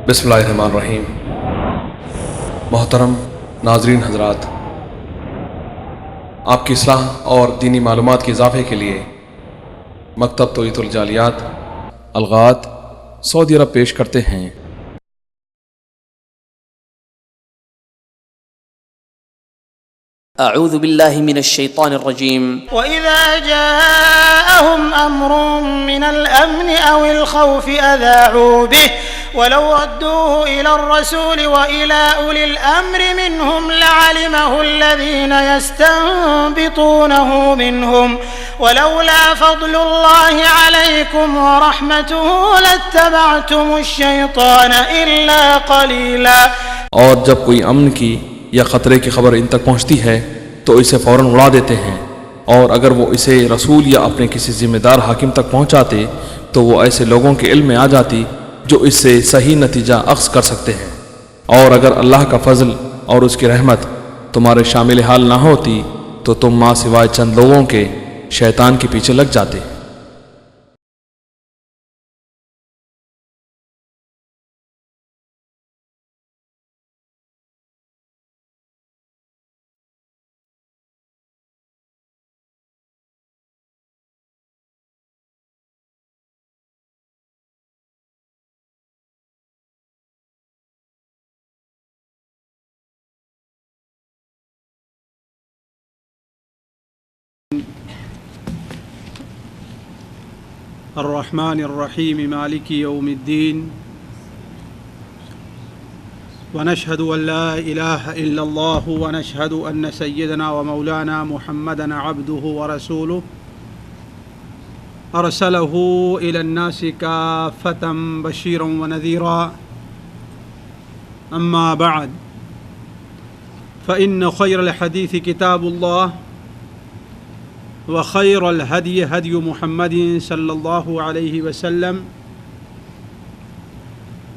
بسم اللہ الرحمن الرحیم۔ محترم ناظرین حضرات، آپ کی اصلاح اور دینی معلومات کے اضافے کے لیے مکتب توعیت الجالیات الغات سعودی عرب پیش کرتے ہیں اعوذ باللہ من الشیطان الرجیم۔ وَإِذَا جَاءَهُمْ أَمْرٌ مِّنَ الْأَمْنِ أَوِ الْخَوْفِ أَذَاعُوا بِهِ وَلَوْ رَدُّوهُ إِلَى الرَّسُولِ وَإِلَى أُولِي الْأَمْرِ مِنْهُمْ لَعَلِمَهُ الَّذِينَ يَسْتَنبِطُونَهُ مِنْهُمْ وَلَوْلَا فَضْلُ اللَّهِ عَلَيْكُمْ وَرَحْمَتُهُ لَاتَّبَعْتُمُ الشَّيْطَانَ إِلَّا قَلِيلًا۔ اور جب کوئی امن کی یا خطرے کی خبر ان تک پہنچتی ہے تو اسے فوراً اڑا دیتے ہیں، اور اگر وہ اسے رسول یا اپنے کسی ذمہ دار حاکم تک پہنچاتے تو وہ ایسے لوگوں کے علم میں آ جاتی جو اس سے صحیح نتیجہ اخذ کر سکتے ہیں، اور اگر اللہ کا فضل اور اس کی رحمت تمہارے شامل حال نہ ہوتی تو تم ماں سوائے چند لوگوں کے شیطان کے پیچھے لگ جاتے۔ الرحمن الرحیم مالک یوم الدین، ونشهد ان لا الہ الا اللہ ونشهد ان سیدنا ومولانا محمدا عبده ورسوله ارسلہ الى الناس کافۃ بشیرا ونذیرا، اما بعد فإن خیر الحدیث کتاب اللہ وخير الهدي هدي محمد صلى الله عليه وسلم،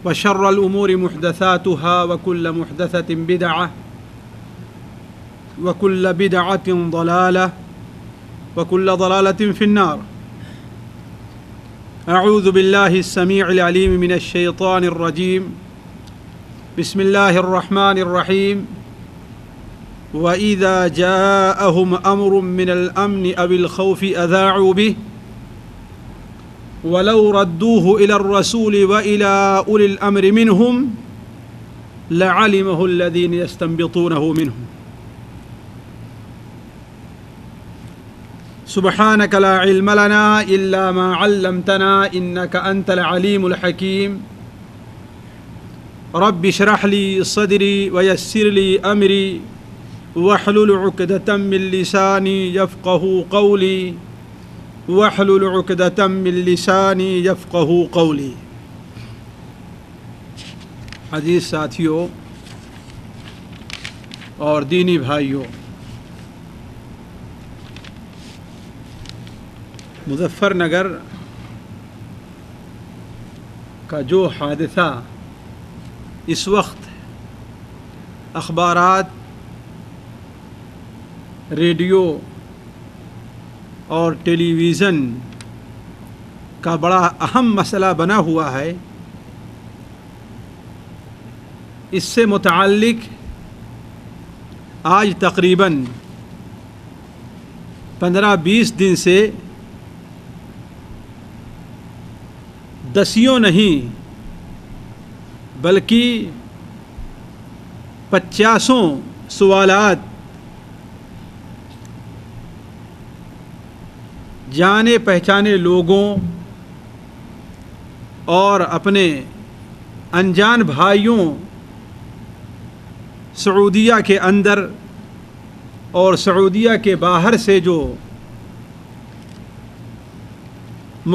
وشر الأمور محدثاتها وكل محدثة بدعة وكل بدعة ضلالة وكل ضلالة في النار۔ أعوذ بالله السميع العليم من الشيطان الرجيم، بسم الله الرحمن الرحيم۔ وَإِذَا جَاءَهُمْ أَمْرٌ مِّنَ الْأَمْنِ أَوِ الْخَوْفِ أَذَاعُوا بِهِ وَلَوْ رَدُّوهُ إِلَى الرَّسُولِ وَإِلَى أُولِي الْأَمْرِ مِنْهُمْ لَعَلِمَهُ الَّذِينَ يَسْتَنبِطُونَهُ مِنْهُمْ۔ سُبْحَانَكَ لَا عِلْمَ لَنَا إِلَّا مَا عَلَّمْتَنَا إِنَّكَ أَنْتَ الْعَلِيمُ الْحَكِيمُ۔ رَبِّ اشْرَحْ لِي صَدْرِي وَيَسِّرْ لِي أَمْرِي واحلل عقدة من لساني يفقهوا قولي واحلل عقدة من لساني يفقهوا قولي۔ عزیز ساتھیوں اور دینی بھائیوں، مظفر نگر کا جو حادثہ اس وقت اخبارات، ریڈیو اور ٹیلی ویژن کا بڑا اہم مسئلہ بنا ہوا ہے، اس سے متعلق آج تقریباً 15-20 دن سے دسیوں نہیں بلکہ 50 سوالات جانے پہچانے لوگوں اور اپنے انجان بھائیوں سعودیہ کے اندر اور سعودیہ کے باہر سے جو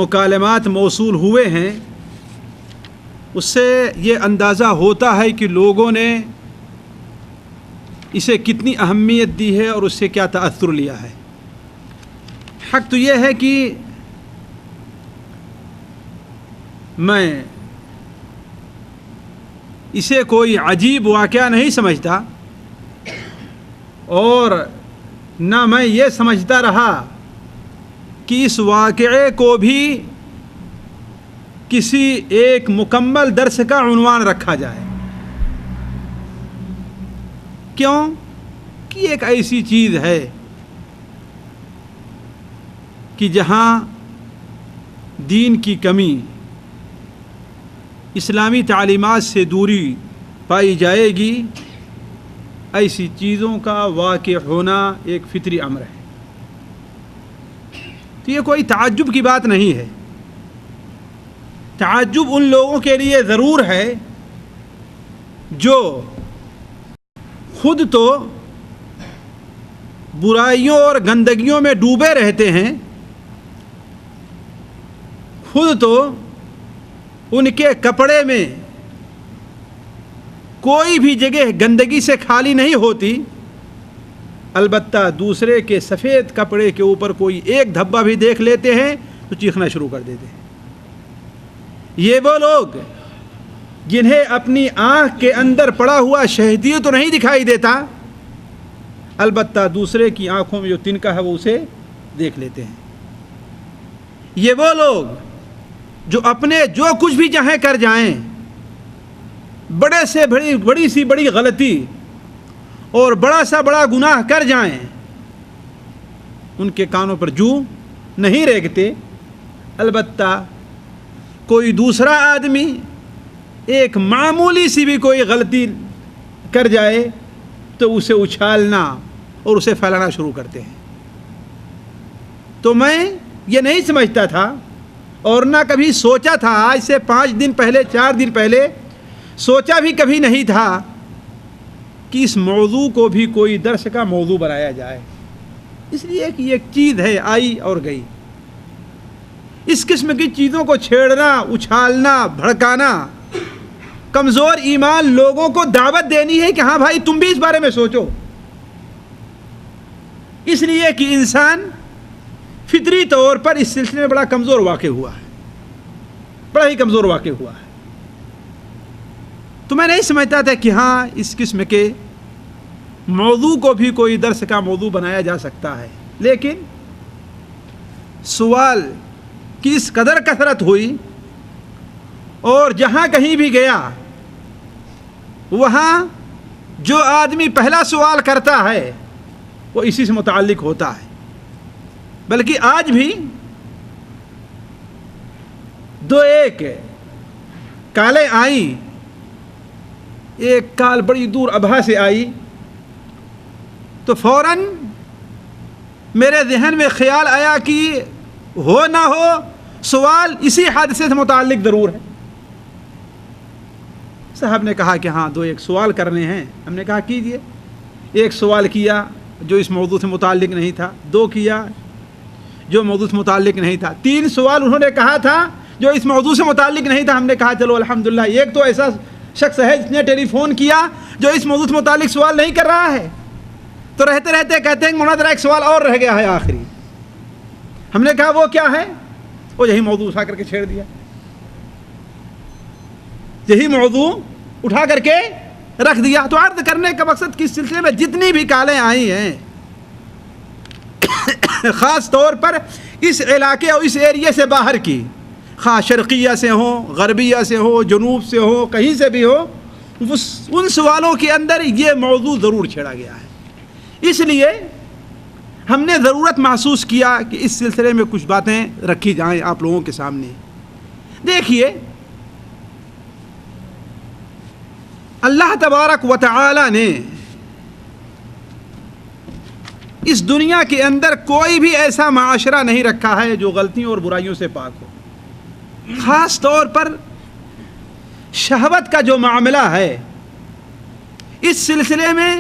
مکالمات موصول ہوئے ہیں، اس سے یہ اندازہ ہوتا ہے کہ لوگوں نے اسے کتنی اہمیت دی ہے اور اس سے کیا تأثر لیا ہے۔ حق تو یہ ہے کہ میں اسے کوئی عجیب واقعہ نہیں سمجھتا، اور نہ میں یہ سمجھتا رہا کہ اس واقعے کو بھی کسی ایک مکمل درس کا عنوان رکھا جائے. کیوں کہ ایک ایسی چیز ہے کہ جہاں دین کی کمی، اسلامی تعلیمات سے دوری پائی جائے گی، ایسی چیزوں کا واقع ہونا ایک فطری امر ہے. تو یہ کوئی تعجب کی بات نہیں ہے. تعجب ان لوگوں کے لیے ضرور ہے جو خود تو برائیوں اور گندگیوں میں ڈوبے رہتے ہیں، خود تو ان کے کپڑے میں کوئی بھی جگہ گندگی سے خالی نہیں ہوتی، البتہ دوسرے کے سفید کپڑے کے اوپر کوئی ایک دھبا بھی دیکھ لیتے ہیں تو چیخنا شروع کر دیتے ہیں. یہ وہ لوگ جنہیں اپنی آنکھ کے اندر پڑا ہوا شہدی تو نہیں دکھائی دیتا، البتہ دوسرے کی آنکھوں میں جو تنکا ہے وہ اسے دیکھ لیتے ہیں. یہ وہ لوگ جو اپنے جو کچھ بھی چاہیں کر جائیں، بڑے سے بڑی سی بڑی غلطی اور بڑا سا بڑا گناہ کر جائیں، ان کے کانوں پر جو نہیں رینگتے، البتہ کوئی دوسرا آدمی ایک معمولی سی بھی کوئی غلطی کر جائے تو اسے اچھالنا اور اسے پھیلانا شروع کرتے ہیں. تو میں یہ نہیں سمجھتا تھا اور نہ کبھی سوچا تھا، آج سے 5 دن پہلے 4 دن پہلے سوچا بھی کبھی نہیں تھا کہ اس موضوع کو بھی کوئی درس کا موضوع بنایا جائے. اس لیے کہ ایک چیز ہے آئی اور گئی. اس قسم کی چیزوں کو چھیڑنا، اچھالنا، بھڑکانا، کمزور ایمان لوگوں کو دعوت دینی ہے کہ ہاں بھائی تم بھی اس بارے میں سوچو. اس لیے کہ انسان فطری طور پر اس سلسلے میں بڑا کمزور واقع ہوا ہے، بڑا ہی کمزور واقع ہوا ہے. تو میں نہیں سمجھتا تھا کہ ہاں اس قسم کے موضوع کو بھی کوئی درس کا موضوع بنایا جا سکتا ہے. لیکن سوال کی اس قدر کثرت ہوئی اور جہاں کہیں بھی گیا وہاں جو آدمی پہلا سوال کرتا ہے وہ اسی سے متعلق ہوتا ہے. بلکہ آج بھی 2-1 کالیں آئیں، ایک کال بڑی دور ابھا سے آئی تو فوراً میرے ذہن میں خیال آیا کہ ہو نہ ہو سوال اسی حادثے سے متعلق ضرور ہے. صاحب نے کہا کہ ہاں 2-1 سوال کرنے ہیں. ہم نے کہا کیجئے. ایک سوال کیا جو اس موضوع سے متعلق نہیں تھا، 2 کیا جو موضوع سے متعلق نہیں تھا، 3 سوال انہوں نے کہا تھا جو اس موضوع سے متعلق نہیں تھا. ہم نے کہا چلو الحمدللہ ایک تو ایسا شخص ہے جس نے ٹیلی فون کیا جو اس موضوع سے متعلق سوال نہیں کر رہا ہے. تو رہتے رہتے کہتے ہیں مولانا ذرا ایک سوال اور رہ گیا ہے آخری. ہم نے کہا وہ کیا ہے؟ وہ یہی موضوع اٹھا کر کے چھیڑ دیا. یہی موضوع اٹھا کر کے رکھ دیا. تو عرض کرنے کا مقصد کہ اس سلسلے میں جتنی بھی کالیں آئی ہیں خاص طور پر اس علاقے اور اس ایریے سے باہر کی، خواہ شرقیہ سے ہوں، غربیہ سے ہو، جنوب سے ہو، کہیں سے بھی ہو، ان سوالوں کے اندر یہ موضوع ضرور چھیڑا گیا ہے. اس لیے ہم نے ضرورت محسوس کیا کہ اس سلسلے میں کچھ باتیں رکھی جائیں آپ لوگوں کے سامنے. دیکھیے اللہ تبارک و تعالی نے اس دنیا کے اندر کوئی بھی ایسا معاشرہ نہیں رکھا ہے جو غلطیوں اور برائیوں سے پاک ہو. خاص طور پر شہوت کا جو معاملہ ہے اس سلسلے میں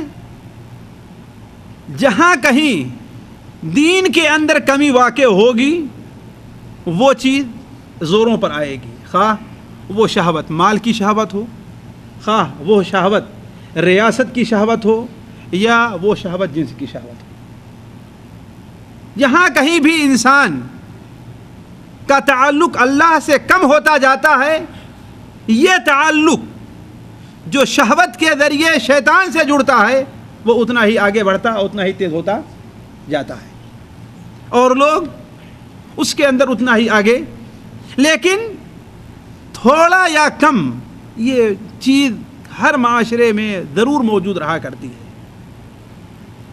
جہاں کہیں دین کے اندر کمی واقع ہوگی وہ چیز زوروں پر آئے گی، خواہ وہ شہوت مال کی شہوت ہو، خواہ وہ شہوت ریاست کی شہوت ہو، یا وہ شہوت جنس کی شہوت ہو. جہاں کہیں بھی انسان کا تعلق اللہ سے کم ہوتا جاتا ہے، یہ تعلق جو شہوت کے ذریعے شیطان سے جڑتا ہے وہ اتنا ہی آگے بڑھتا، اتنا ہی تیز ہوتا جاتا ہے، اور لوگ اس کے اندر اتنا ہی آگے. لیکن تھوڑا یا کم یہ چیز ہر معاشرے میں ضرور موجود رہا کرتی ہے۔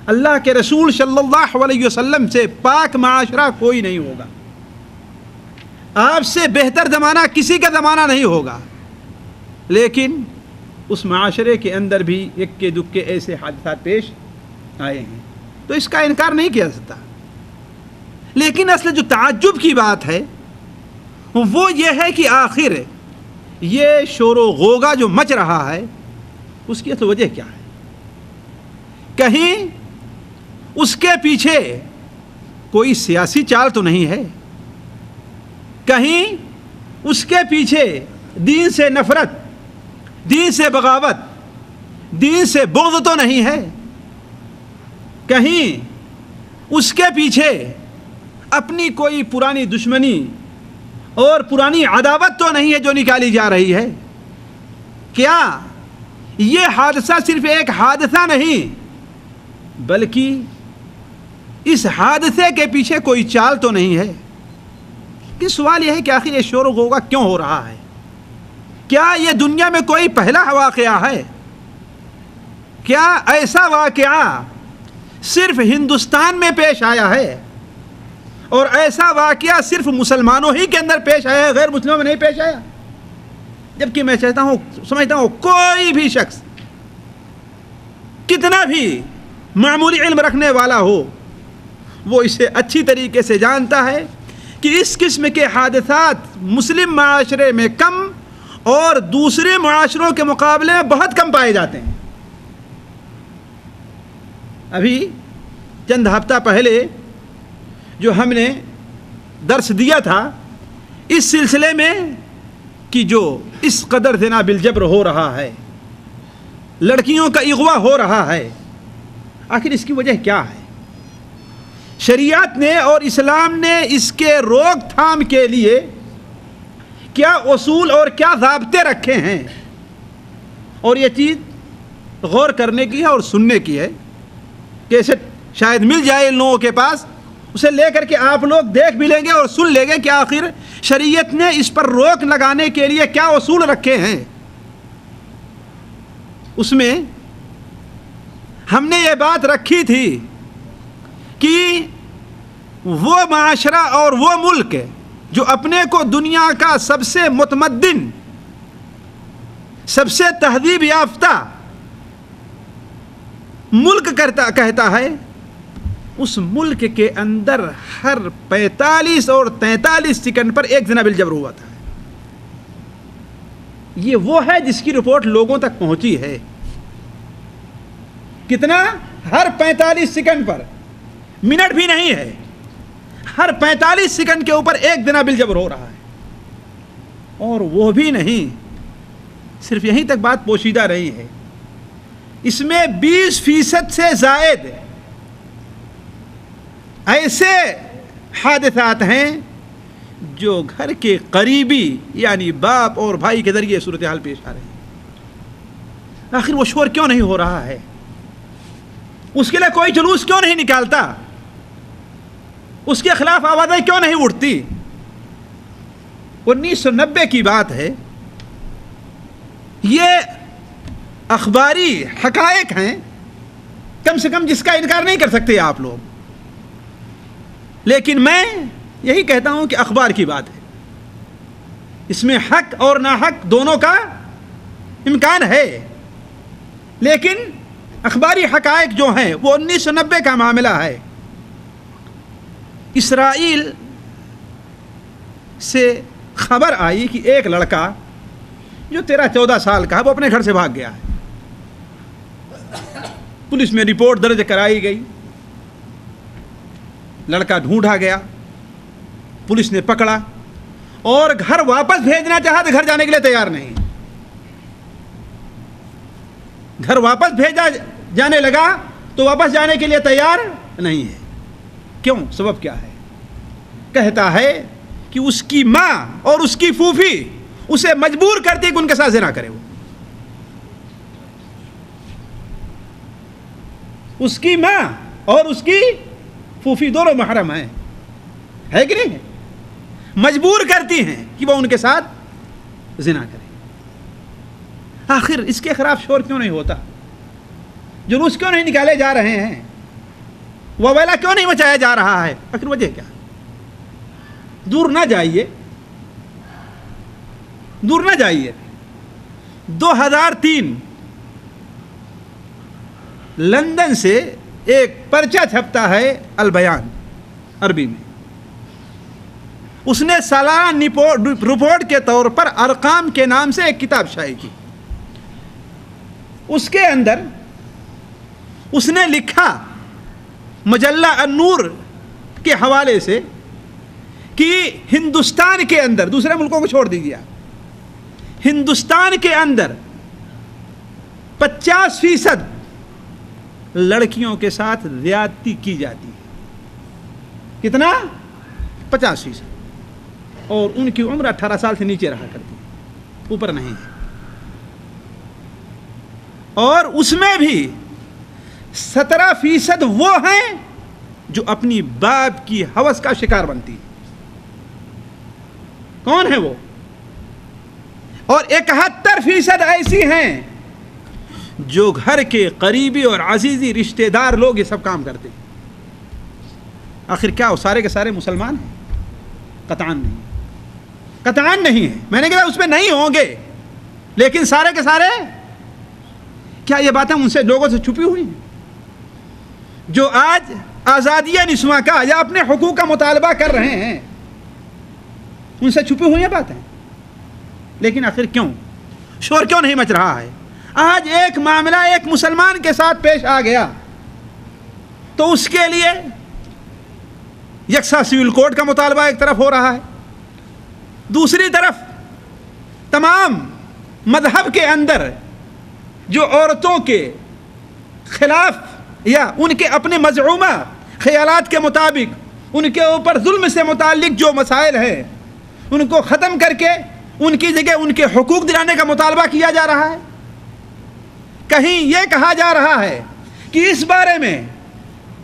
اللہ کے رسول صلی اللہ علیہ وسلم سے پاک معاشرہ کوئی نہیں ہوگا، آپ سے بہتر زمانہ کسی کا زمانہ نہیں ہوگا، لیکن اس معاشرے کے اندر بھی اکے دکے ایسے حادثات پیش آئے ہیں، تو اس کا انکار نہیں کیا جاتا۔ لیکن اصل جو تعجب کی بات ہے وہ یہ ہے کہ آخر یہ شور و غوغا جو مچ رہا ہے اس کی اصل وجہ کیا ہے؟ کہیں اس کے پیچھے کوئی سیاسی چال تو نہیں ہے، کہیں اس کے پیچھے دین سے نفرت، دین سے بغاوت، دین سے بغض تو نہیں ہے، کہیں اس کے پیچھے اپنی کوئی پرانی دشمنی اور پرانی عداوت تو نہیں ہے جو نکالی جا رہی ہے؟ کیا یہ حادثہ صرف ایک حادثہ نہیں بلکہ اس حادثے کے پیچھے کوئی چال تو نہیں ہے؟ کہ سوال یہ ہے کہ آخر یہ شور و غوغا کیوں ہو رہا ہے؟ کیا یہ دنیا میں کوئی پہلا واقعہ ہے؟ کیا ایسا واقعہ صرف ہندوستان میں پیش آیا ہے اور ایسا واقعہ صرف مسلمانوں ہی کے اندر پیش آیا ہے، غیر مسلموں میں نہیں پیش آیا؟ جبکہ میں سمجھتا ہوں کوئی بھی شخص کتنا بھی معمولی علم رکھنے والا ہو وہ اسے اچھی طریقے سے جانتا ہے کہ اس قسم کے حادثات مسلم معاشرے میں کم اور دوسرے معاشروں کے مقابلے میں بہت کم پائے جاتے ہیں۔ ابھی چند ہفتہ پہلے جو ہم نے درس دیا تھا اس سلسلے میں کہ جو اس قدر زنا بالجبر ہو رہا ہے، لڑکیوں کا اغوا ہو رہا ہے، آخر اس کی وجہ کیا ہے؟ شریعت نے اور اسلام نے اس کے روک تھام کے لیے کیا اصول اور کیا ضابطے رکھے ہیں؟ اور یہ چیز غور کرنے کی ہے اور سننے کی ہے۔ کیسٹ شاید مل جائے ان لوگوں کے پاس، اسے لے کر کے آپ لوگ دیکھ بھی لیں گے اور سن لیں گے کہ آخر شریعت نے اس پر روک لگانے کے لیے کیا اصول رکھے ہیں۔ اس میں ہم نے یہ بات رکھی تھی کہ وہ معاشرہ اور وہ ملک جو اپنے کو دنیا کا سب سے متمدن، سب سے تہذیب یافتہ ملک کہتا ہے، اس ملک کے اندر ہر 45 اور 43 سیکنڈ پر ایک زنا بالجبر ہوا تھا۔ یہ وہ ہے جس کی رپورٹ لوگوں تک پہنچی ہے۔ کتنا؟ ہر 45 سیکنڈ پر، منٹ بھی نہیں ہے، ہر 45 سیکنڈ کے اوپر ایک زنا بالجبر ہو رہا ہے۔ اور وہ بھی نہیں، صرف یہیں تک بات پوشیدہ رہی ہے، اس میں 20% سے زائد ایسے حادثات ہیں جو گھر کے قریبی یعنی باپ اور بھائی کے ذریعے صورتحال پیش آ رہی ہے۔ آخر وہ شور کیوں نہیں ہو رہا ہے؟ اس کے لیے کوئی جلوس کیوں نہیں نکالتا؟ اس کے خلاف آوازیں کیوں نہیں اٹھتی؟ 1990 کی بات ہے، یہ اخباری حقائق ہیں کم سے کم، جس کا انکار نہیں کر سکتے آپ لوگ، لیکن میں یہی کہتا ہوں کہ اخبار کی بات ہے، اس میں حق اور ناحق دونوں کا امکان ہے، لیکن اخباری حقائق جو ہیں وہ 1990 کا معاملہ ہے۔ اسرائیل سے خبر آئی کہ ایک لڑکا جو 13-14 سال کا ہے وہ اپنے گھر سے بھاگ گیا ہے۔ پولیس میں رپورٹ درج کرائی گئی، لڑکا ڈھونڈا گیا، پولیس نے پکڑا اور گھر واپس بھیجنا چاہا تو گھر جانے کے لیے تیار نہیں۔ گھر واپس بھیجا جانے لگا تو واپس جانے کے لیے تیار نہیں ہے۔ کیوں؟ سبب کیا ہے؟ کہتا ہے کہ اس کی ماں اور اس کی پھوپھی اسے مجبور کرتی کہ ان کے ساتھ زنا کرے۔ وہ اس کی ماں اور اس کی پھوپھی دونوں محرم ہیں، ہے کہ نہیں؟ مجبور کرتی ہیں کہ وہ ان کے ساتھ زنا کرے. آخر اس کے خلاف شور کیوں نہیں ہوتا؟ جلوس کیوں نہیں نکالے جا رہے ہیں؟ وبیلا کیوں نہیں مچایا جا رہا ہے؟ آخر وجہ کیا؟ دور نہ جائیے 2003 لندن سے ایک پرچہ چھپتا ہے البیان عربی میں. اس نے سالانہ رپورٹ کے طور پر ارقام کے نام سے ایک کتاب شائع کی. اس کے اندر اس نے لکھا مجلہ النور کے حوالے سے کہ ہندوستان کے اندر، دوسرے ملکوں کو چھوڑ دیجیے، ہندوستان کے اندر 50% لڑکیوں کے ساتھ زیادتی کی جاتی ہے. کتنا؟ 50%. اور ان کی عمر 18 سال سے نیچے رہا کرتی ہے، اوپر نہیں ہے. اور اس میں بھی 17% وہ ہیں جو اپنی باپ کی ہوس کا شکار بنتی ہے. کون ہے وہ؟ اور 71% ایسی ہیں جو گھر کے قریبی اور عزیزی رشتہ دار لوگ یہ سب کام کرتے ہیں. آخر کیا وہ سارے کے سارے مسلمان ہیں؟ قطعاً نہیں ہے. میں نے کہا اس میں نہیں ہوں گے، لیکن سارے کے سارے کیا یہ باتیں ان سے لوگوں سے چھپی ہوئی ہیں؟ جو آج آزادیہ نسواں کا یا اپنے حقوق کا مطالبہ کر رہے ہیں، ان سے چھپی ہوئی ہیں باتیں. لیکن آخر کیوں شور کیوں نہیں مچ رہا ہے؟ آج ایک معاملہ ایک مسلمان کے ساتھ پیش آ گیا تو اس کے لیے یکساں سول کوڈ کا مطالبہ ایک طرف ہو رہا ہے، دوسری طرف تمام مذہب کے اندر جو عورتوں کے خلاف یا ان کے اپنے مزعومہ خیالات کے مطابق ان کے اوپر ظلم سے متعلق جو مسائل ہیں ان کو ختم کر کے ان کی جگہ ان کے حقوق دلانے کا مطالبہ کیا جا رہا ہے. کہیں یہ کہا جا رہا ہے کہ اس بارے میں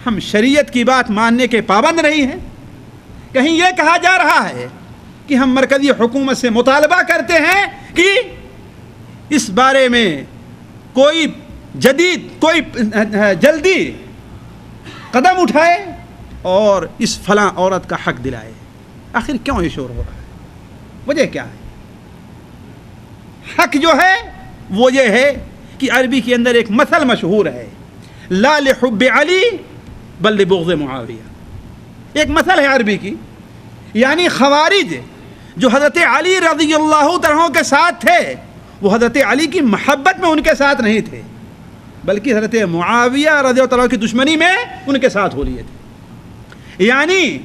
ہم شریعت کی بات ماننے کے پابند نہیں ہیں. کہیں یہ کہا جا رہا ہے کہ ہم مرکزی حکومت سے مطالبہ کرتے ہیں کہ اس بارے میں کوئی جلدی قدم اٹھائے اور اس فلاں عورت کا حق دلائے. آخر کیوں یہ شور ہو رہا ہے؟ وجہ کیا ہے؟ حق جو ہے وہ یہ ہے کہ عربی کے اندر ایک مثل مشہور ہے، لا لحب علی بل لبغض معاویہ. ایک مثل ہے عربی کی، یعنی خوارج جو حضرت علی رضی اللہ عنہ کے ساتھ تھے وہ حضرت علی کی محبت میں ان کے ساتھ نہیں تھے، بلکہ حضرت معاویہ رضی اللہ عنہ کی دشمنی میں ان کے ساتھ ہو لیے تھے. یعنی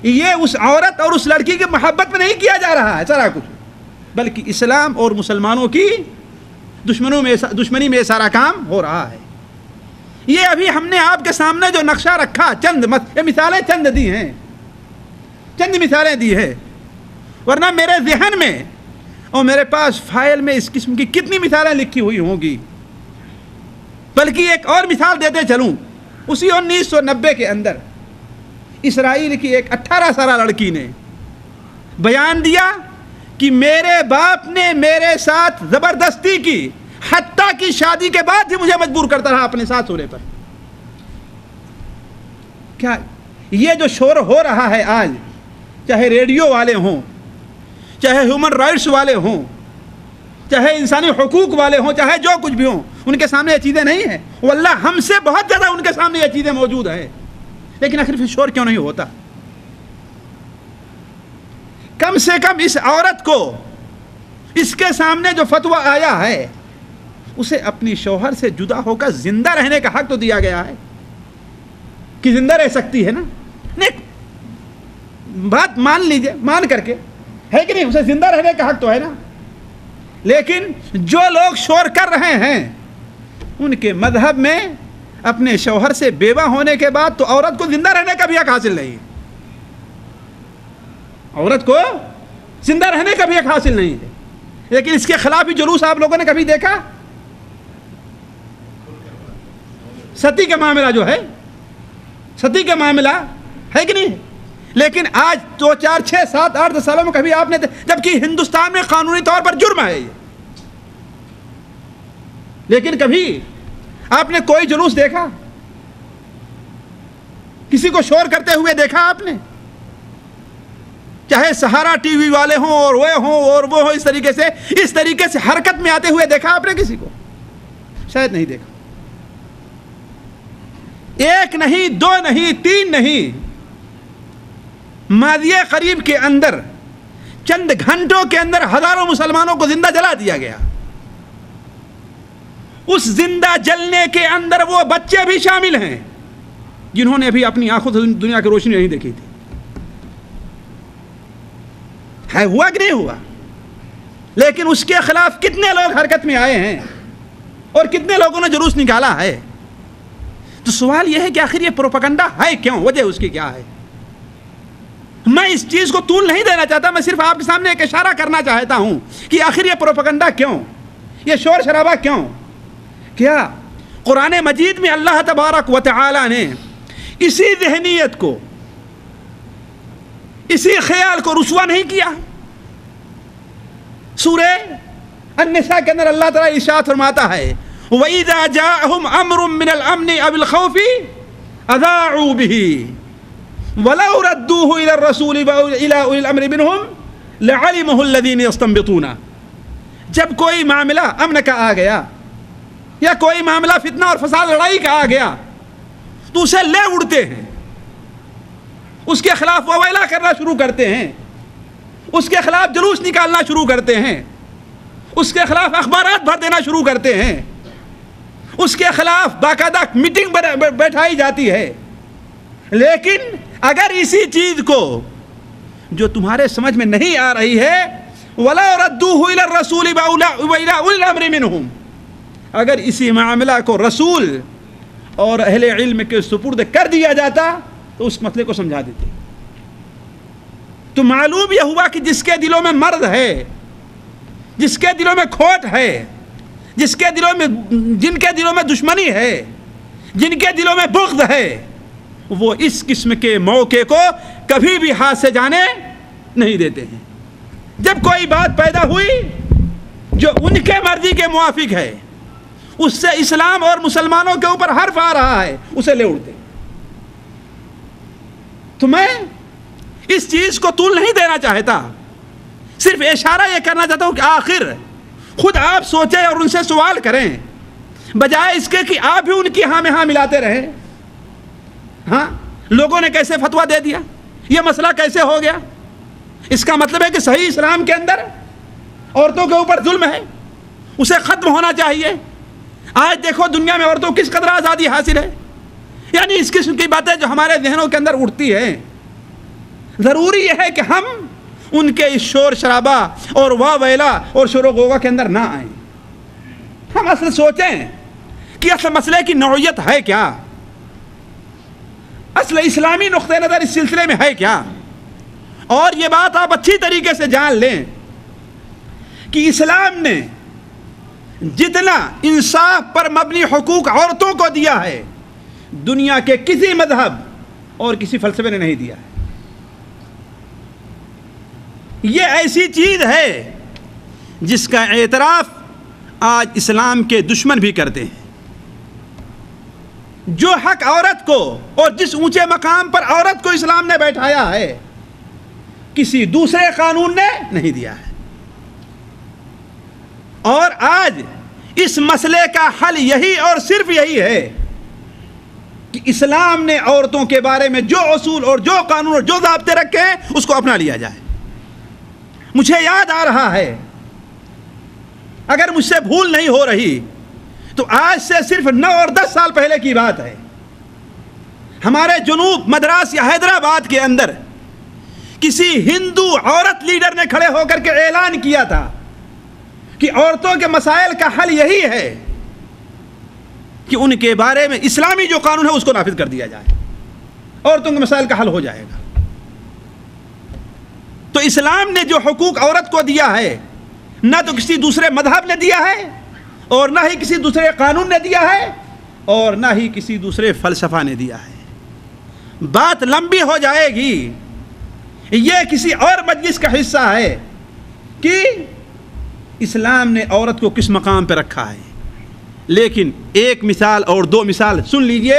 یہ اس عورت اور اس لڑکی کی محبت میں نہیں کیا جا رہا ہے سارا کچھ، بلکہ اسلام اور مسلمانوں کی دشمنی میں سارا کام ہو رہا ہے. یہ ابھی ہم نے آپ کے سامنے جو نقشہ رکھا چند مثالیں دی ہیں، ورنہ میرے ذہن میں اور میرے پاس فائل میں اس قسم کی کتنی مثالیں لکھی ہوئی ہوں گی. بلکہ ایک اور مثال دیتے چلوں، اسی 1990 کے اندر اسرائیل کی ایک 18 سالہ لڑکی نے بیان دیا کہ میرے باپ نے میرے ساتھ زبردستی کی، حتیٰ کہ شادی کے بعد ہی مجھے مجبور کرتا رہا اپنے ساتھ سونے پر. کیا یہ جو شور ہو رہا ہے آج، چاہے ریڈیو والے ہوں، چاہے ہیومن رائٹس والے ہوں، چاہے انسانی حقوق والے ہوں، چاہے جو کچھ بھی ہوں، ان کے سامنے یہ چیزیں نہیں ہیں. واللہ ہم سے بہت زیادہ ان کے سامنے یہ چیزیں موجود ہیں. لیکن آخر پھر شور کیوں نہیں ہوتا؟ کم سے کم اس عورت کو اس کے سامنے جو فتویٰ آیا ہے اسے اپنی شوہر سے جدا ہو کر زندہ رہنے کا حق تو دیا گیا ہے کہ زندہ رہ سکتی ہے نا. نہیں، بات مان لیجئے، مان کر کے ہے کہ نہیں، اسے زندہ رہنے کا حق تو ہے نا. لیکن جو لوگ شور کر رہے ہیں ان کے مذہب میں اپنے شوہر سے بیوہ ہونے کے بعد تو عورت کو زندہ رہنے کا بھی حق حاصل نہیں ہے. عورت کو زندہ رہنے کا بھی حق حاصل نہیں ہے. لیکن اس کے خلاف ہی جلوس آپ لوگوں نے کبھی دیکھا؟ ستی کا معاملہ جو ہے، ستی کا معاملہ ہے کہ نہیں؟ لیکن آج 2 4 6 7 8 10 سالوں میں کبھی آپ نے، جبکہ ہندوستان میں قانونی طور پر جرم ہے یہ، لیکن کبھی آپ نے کوئی جلوس دیکھا؟ کسی کو شور کرتے ہوئے دیکھا آپ نے؟ چاہے سہارا ٹی وی والے ہوں اور وہ ہوں اور وہ ہوں، اس طریقے سے حرکت میں آتے ہوئے دیکھا آپ نے کسی کو؟ شاید نہیں دیکھا۔ 1 نہیں 2 نہیں 3 نہیں، ماضی قریب کے اندر چند گھنٹوں کے اندر ہزاروں مسلمانوں کو زندہ جلا دیا گیا۔ اس زندہ جلنے کے اندر وہ بچے بھی شامل ہیں جنہوں نے ابھی اپنی آنکھوں سے دنیا کی روشنی نہیں دیکھی تھی۔ ہے ہوا کہ نہیں ہوا؟ لیکن اس کے خلاف کتنے لوگ حرکت میں آئے ہیں اور کتنے لوگوں نے جلوس نکالا ہے؟ تو سوال یہ ہے کہ آخر یہ پروپیگنڈا ہے کیوں؟ وجہ اس کی کیا ہے؟ میں اس چیز کو طول نہیں دینا چاہتا، میں صرف آپ کے سامنے ایک اشارہ کرنا چاہتا ہوں کہ آخر یہ پروپیگنڈا کیوں، یہ شور شرابہ کیوں؟ کیا قرآن مجید میں اللہ تبارک و تعالی نے اسی ذہنیت کو، اسی خیال کو رسوا نہیں کیا؟ سورہ النساء کے اندر اللہ تعالیٰ ارشاد فرماتا ہے وَإِذَا جَاءَهُمْ أَمْرٌ مِّنَ الْأَمْنِ أَوِ الْخَوْفِ أَذَاعُوا بِهِ وَلَوْ رَدُّوهُ إِلَى الرَّسُولِ وَإِلَى أُولِي الْأَمْرِ مِنْهُمْ لَعَلِمَهُ الَّذِينَ يَسْتَنبِطُونَ۔ جب کوئی معاملہ امن کا آ گیا یا کوئی معاملہ فتنہ اور فساد لڑائی کا آ گیا تو اسے لے اڑتے ہیں، اس کے خلاف وویلا کرنا شروع کرتے ہیں، اس کے خلاف جلوس نکالنا شروع کرتے ہیں، اس کے خلاف اخبارات بھر دینا شروع کرتے ہیں، اس کے خلاف باقاعدہ میٹنگ بیٹھائی جاتی ہے۔ لیکن اگر اسی چیز کو جو تمہارے سمجھ میں نہیں آ رہی ہے وَلَا رَدُّوهُ إِلَى الرَّسُولِ وَإِلَى أُولِي الْأَمْرِ مِنْهُمْ، اگر اسی معاملہ کو رسول اور اہل علم کے سپرد کر دیا جاتا تو اس مسئلے کو سمجھا دیتے۔ تو معلوم یہ ہوا کہ جس کے دلوں میں مرض ہے، جس کے دلوں میں کھوٹ ہے، جن کے دلوں میں دشمنی ہے، جن کے دلوں میں بغض ہے، وہ اس قسم کے موقع کو کبھی بھی ہاتھ سے جانے نہیں دیتے ہیں۔ جب کوئی بات پیدا ہوئی جو ان کے مرضی کے موافق ہے، اس سے اسلام اور مسلمانوں کے اوپر حرف آ رہا ہے، اسے لے اڑتے۔ تو میں اس چیز کو طول نہیں دینا چاہتا، صرف اشارہ یہ کرنا چاہتا ہوں کہ آخر خود آپ سوچیں اور ان سے سوال کریں، بجائے اس کے کہ آپ بھی ان کی ہاں میں ہاں ملاتے رہیں۔ ہاں لوگوں نے کیسے فتویٰ دے دیا، یہ مسئلہ کیسے ہو گیا؟ اس کا مطلب ہے کہ صحیح اسلام کے اندر عورتوں کے اوپر ظلم ہے، اسے ختم ہونا چاہیے۔ آج دیکھو دنیا میں عورتوں کس قدر آزادی حاصل ہے، یعنی اس قسم کی باتیں جو ہمارے ذہنوں کے اندر اٹھتی ہیں، ضروری یہ ہے کہ ہم ان کے اس شور شرابہ اور واہ ویلا اور شور و غوغا کے اندر نہ آئیں۔ ہم اصل سوچیں کہ اصل مسئلے کی نوعیت ہے کیا، اصل اسلامی نقطہ نظر اس سلسلے میں ہے کیا۔ اور یہ بات آپ اچھی طریقے سے جان لیں کہ اسلام نے جتنا انصاف پر مبنی حقوق عورتوں کو دیا ہے، دنیا کے کسی مذہب اور کسی فلسفے نے نہیں دیا ہے۔ یہ ایسی چیز ہے جس کا اعتراف آج اسلام کے دشمن بھی کرتے ہیں۔ جو حق عورت کو اور جس اونچے مقام پر عورت کو اسلام نے بیٹھایا ہے، کسی دوسرے قانون نے نہیں دیا ہے۔ اور آج اس مسئلے کا حل یہی اور صرف یہی ہے کہ اسلام نے عورتوں کے بارے میں جو اصول اور جو قانون اور جو ضابطے رکھے ہیں اس کو اپنا لیا جائے۔ مجھے یاد آ رہا ہے، اگر مجھ سے بھول نہیں ہو رہی تو آج سے صرف 9 اور 10 سال پہلے کی بات ہے، ہمارے جنوب مدراس یا حیدرآباد کے اندر کسی ہندو عورت لیڈر نے کھڑے ہو کر کے اعلان کیا تھا کہ عورتوں کے مسائل کا حل یہی ہے کہ ان کے بارے میں اسلامی جو قانون ہے اس کو نافذ کر دیا جائے، عورتوں کے مسائل کا حل ہو جائے گا۔ تو اسلام نے جو حقوق عورت کو دیا ہے، نہ تو کسی دوسرے مذہب نے دیا ہے اور نہ ہی کسی دوسرے قانون نے دیا ہے اور نہ ہی کسی دوسرے فلسفہ نے دیا ہے۔ بات لمبی ہو جائے گی یہ کسی اور مجلس کا حصہ ہے کہ اسلام نے عورت کو کس مقام پہ رکھا ہے. لیکن ایک مثال اور دو مثال سن لیجئے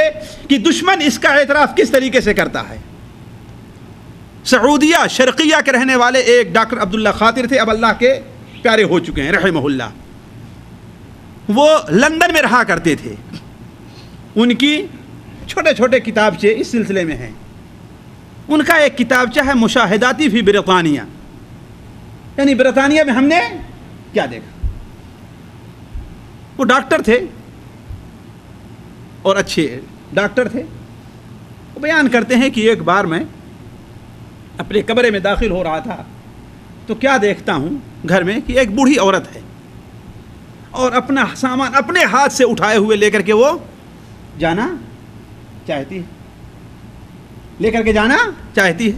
کہ دشمن اس کا اعتراف کس طریقے سے کرتا ہے. سعودیہ شرقیہ کے رہنے والے ایک ڈاکٹر عبداللہ خاطر تھے، اب اللہ کے پیارے ہو چکے ہیں رحمہ اللہ. وہ لندن میں رہا کرتے تھے. ان کی چھوٹے چھوٹے کتابچے اس سلسلے میں ہیں. ان کا ایک کتابچہ ہے مشاہداتی فی برطانیہ، یعنی برطانیہ میں ہم نے کیا دیکھا. وہ ڈاکٹر تھے اور اچھے ڈاکٹر تھے. وہ بیان کرتے ہیں کہ ایک بار میں اپنے کمرے میں داخل ہو رہا تھا تو کیا دیکھتا ہوں گھر میں کہ ایک بوڑھی عورت ہے اور اپنا سامان اپنے ہاتھ سے اٹھائے ہوئے لے کر کے وہ جانا چاہتی ہے، لے کر کے جانا چاہتی ہے.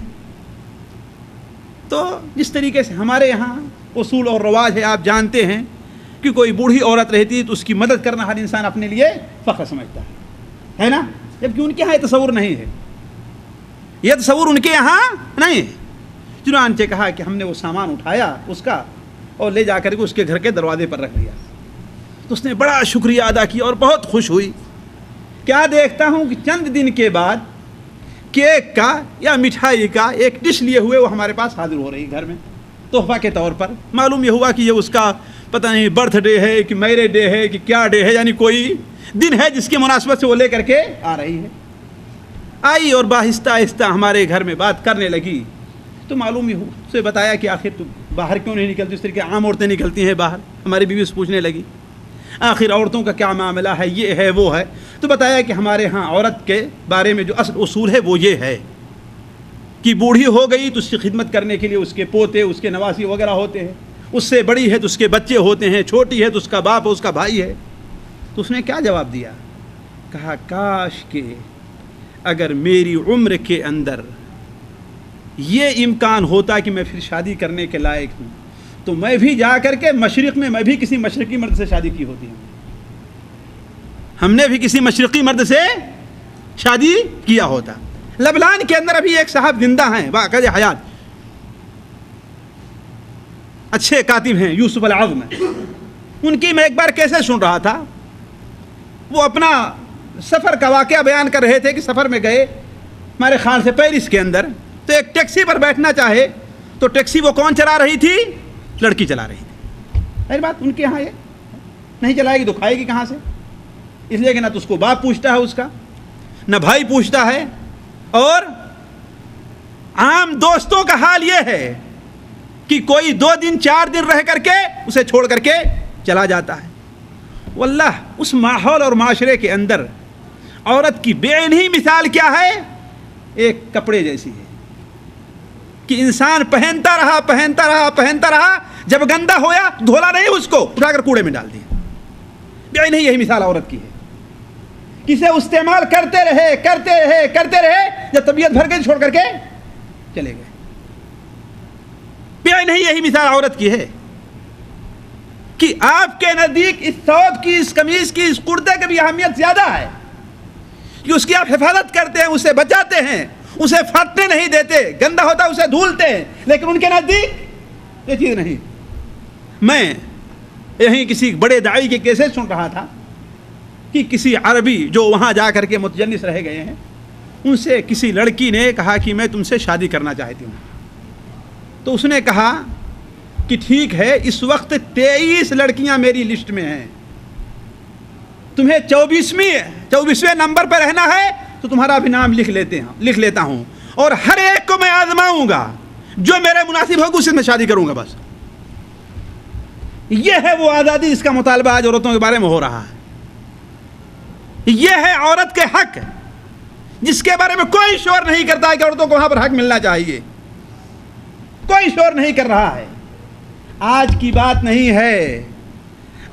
تو جس طریقے سے ہمارے یہاں اصول اور رواج ہے آپ جانتے ہیں کہ کوئی بوڑھی عورت رہتی تو اس کی مدد کرنا ہر انسان اپنے لیے فخر سمجھتا ہے نا، جبکہ ان کے یہاں یہ تصور نہیں ہے. یہ تصور ان کے یہاں نہیں ہے. چنانچہ کہا کہ ہم نے وہ سامان اٹھایا اس کا اور لے جا کر کے اس کے گھر کے دروازے پر رکھ دیا. تو اس نے بڑا شکریہ ادا کیا اور بہت خوش ہوئی. کیا دیکھتا ہوں کہ چند دن کے بعد کیک کا یا مٹھائی کا ایک ڈش لیے ہوئے وہ ہمارے پاس حاضر ہو رہی گھر میں تحفہ کے طور پر. معلوم یہ ہوا کہ یہ اس کا پتہ نہیں برتھ ڈے ہے کہ میرے ڈے ہے کہ کیا ڈے ہے، یعنی کوئی دن ہے جس کی مناسبت سے وہ لے کر کے آ رہی ہے. آئی اور باہستہ آہستہ ہمارے گھر میں بات کرنے لگی. تو معلوم یہ سے بتایا کہ آخر تو باہر کیوں نہیں نکلتی، اس طریقے عام عورتیں نکلتی ہیں باہر. ہماری بیوی سے پوچھنے لگی آخر عورتوں کا کیا معاملہ ہے، یہ ہے وہ ہے. تو بتایا کہ ہمارے ہاں عورت کے بارے میں جو اصل اصول ہے وہ یہ ہے کہ بوڑھی ہو گئی تو اس کی خدمت کرنے کے لیے اس کے پوتے اس کے نواسی وغیرہ ہوتے ہیں، اس سے بڑی ہے تو اس کے بچے ہوتے ہیں، چھوٹی ہے تو اس کا باپ ہے اس کا بھائی ہے. تو اس نے کیا جواب دیا؟ کہا کاش کہ اگر میری عمر کے اندر یہ امکان ہوتا کہ میں پھر شادی کرنے کے لائق ہوں تو میں بھی جا کر کے مشرق میں میں بھی کسی مشرقی مرد سے شادی کی ہوتی ہوں. ہم نے بھی کسی مشرقی مرد سے شادی کیا ہوتا. لبنان کے اندر ابھی ایک صاحب زندہ ہیں باقاعدہ حیات، اچھے کاتب ہیں، یوسف العظم. ان کی میں ایک بار کیسے سن رہا تھا، وہ اپنا سفر کا واقعہ بیان کر رہے تھے کہ سفر میں گئے ہمارے خیال سے پیرس کے اندر، تو ایک ٹیکسی پر بیٹھنا چاہے تو ٹیکسی وہ کون چلا رہی تھی؟ لڑکی چلا رہی تھی. ظاہر بات ان کے یہاں یہ نہیں چلائے گی تو کھائے گی کہاں سے؟ اس لیے کہ نہ تو اس کو باپ پوچھتا ہے اس کا، نہ بھائی پوچھتا ہے. اور عام دوستوں کا حال یہ ہے کہ کوئی 2 دن 4 دن رہ کر کے اسے چھوڑ کر کے چلا جاتا ہے. واللہ اس ماحول اور معاشرے کے اندر عورت کی بے عینی مثال کیا ہے؟ ایک کپڑے جیسی ہے کہ انسان پہنتا رہا پہنتا رہا پہنتا رہا، جب گندا ہویا دھولا نہیں، اس کو اٹھا کر کوڑے میں ڈال دیا. بے عینی یہی مثال عورت کی ہے، کسے استعمال کرتے رہے کرتے رہے کرتے رہے، جب طبیعت بھر گئی چھوڑ کر کے چلے گئے. بے عینی یہی مثال عورت کی ہے کہ آپ کے نزدیک اس ثوب کی، اس قمیص کی، اس کرتے کی بھی اہمیت زیادہ ہے کہ اس کی آپ حفاظت کرتے ہیں، اسے بچاتے ہیں، اسے پھٹنے نہیں دیتے، گندا ہوتا اسے دھولتے ہیں، لیکن ان کے نزدیک یہ چیز نہیں. میں یہیں کسی بڑے داعی کے کیسے سن رہا تھا کہ کسی عربی جو وہاں جا کر کے متجنس رہ گئے ہیں، ان سے کسی لڑکی نے کہا کہ میں تم سے شادی کرنا چاہتی ہوں. تو اس نے کہا کہ ٹھیک ہے، اس وقت 23 لڑکیاں میری لسٹ میں ہیں، تمہیں 24ویں نمبر پہ رہنا ہے تو تمہارا بھی نام لکھ لیتا ہوں، اور ہر ایک کو میں آزماؤں گا، جو میرے مناسب ہوگا اسے میں شادی کروں گا. بس یہ ہے وہ آزادی، اس کا مطالبہ آج عورتوں کے بارے میں ہو رہا ہے. یہ ہے عورت کے حق، جس کے بارے میں کوئی شور نہیں کرتا ہے کہ عورتوں کو وہاں پر حق ملنا چاہیے. کوئی شور نہیں کر رہا ہے. آج کی بات نہیں ہے،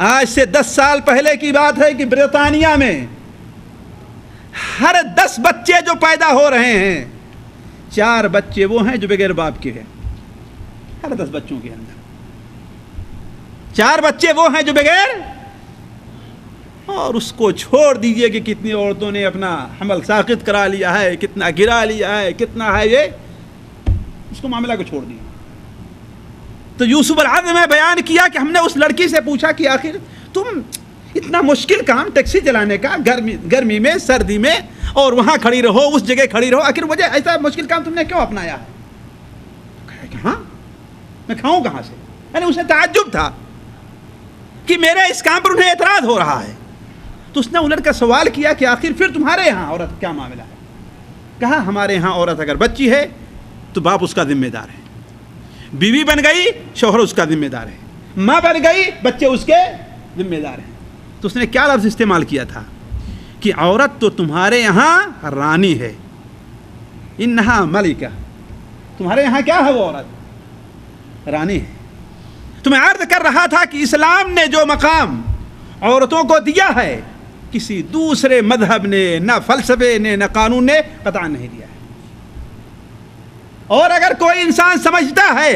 آج سے 10 سال پہلے کی بات ہے کہ برطانیہ میں ہر 10 بچے جو پیدا ہو رہے ہیں 4 بچے وہ ہیں جو بغیر باپ کے ہیں. ہر 10 بچوں کے اندر 4 بچے وہ ہیں جو بغیر. اور اس کو چھوڑ دیجئے کہ کتنی عورتوں نے اپنا حمل ساقط کرا لیا ہے، کتنا گرا لیا ہے، کتنا ہے یہ. اس کو معاملہ کو چھوڑ دیا۔ تو یوسف العزم میں بیان کیا کہ ہم نے اس لڑکی سے پوچھا کہ آخر تم اتنا مشکل کام ٹیکسی چلانے کا گرمی میں سردی میں اور وہاں کھڑی رہو اس جگہ کھڑی رہو، آخر مجھے ایسا مشکل کام تم نے کیوں اپنایا ہے؟ کہا کہ ہاں میں کھاؤں کہاں سے؟ یعنی اسے تعجب تھا کہ میرے اس کام پر انہیں اعتراض ہو رہا ہے۔ تو اس نے الٹ کر سوال کیا کہ آخر پھر تمہارے یہاں عورت کیا معاملہ ہے؟ کہا ہمارے یہاں عورت اگر بچی ہے تو باپ اس کا ذمہ دار ہے، بیوی بن گئی شوہر اس کا ذمہ دار ہے، ماں بن گئی بچے اس کے ذمہ دار ہیں۔ تو اس نے کیا لفظ استعمال کیا تھا کہ عورت تو تمہارے یہاں رانی ہے، انہا ملکہ، تمہارے یہاں کیا ہے وہ عورت؟ رانی ہے۔ تو میں عرض کر رہا تھا کہ اسلام نے جو مقام عورتوں کو دیا ہے کسی دوسرے مذہب نے، نہ فلسفے نے، نہ قانون نے قطعا نہیں دیا ہے۔ اور اگر کوئی انسان سمجھتا ہے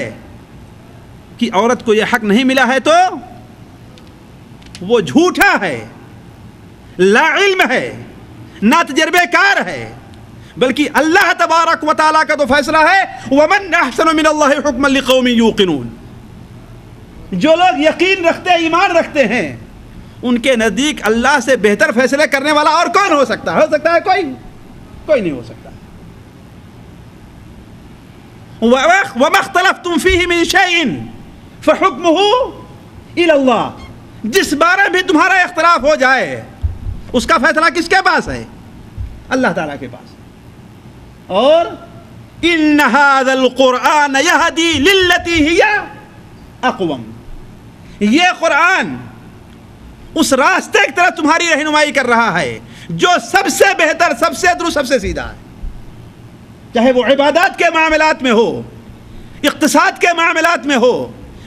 کہ عورت کو یہ حق نہیں ملا ہے تو وہ جھوٹا ہے، لا علم ہے، نہ تجربے کار ہے، بلکہ اللہ تبارک و تعالیٰ کا تو فیصلہ ہے وَمَنْ أَحْسَنُ مِنَ اللَّهِ حُكْمًا لِقَوْمٍ يُوقِنُونَ۔ جو لوگ یقین رکھتے ایمان رکھتے ہیں ان کے نزدیک اللہ سے بہتر فیصلے کرنے والا اور کون ہو سکتا ہے؟ ہو سکتا ہے کوئی نہیں ہو سکتا۔ وَمَا اخْتَلَفْتُمْ فِيهِ مِنْ شَيْءٍ فَحُكْمُهُ إِلَى اللَّهِ۔ جس بارے بھی تمہارا اختلاف ہو جائے اس کا فیصلہ کس کے پاس ہے؟ اللہ تعالیٰ کے پاس۔ اور إِنَّ هَذَا الْقُرْآنَ يَهْدِي لِلَّتِي هِيَ أَقْوَمُ۔ یہ قرآن اس راستے کی طرف تمہاری رہنمائی کر رہا ہے جو سب سے بہتر، سب سے درست، سب سے سیدھا ہے۔ چاہے وہ عبادات کے معاملات میں ہو، اقتصاد کے معاملات میں ہو،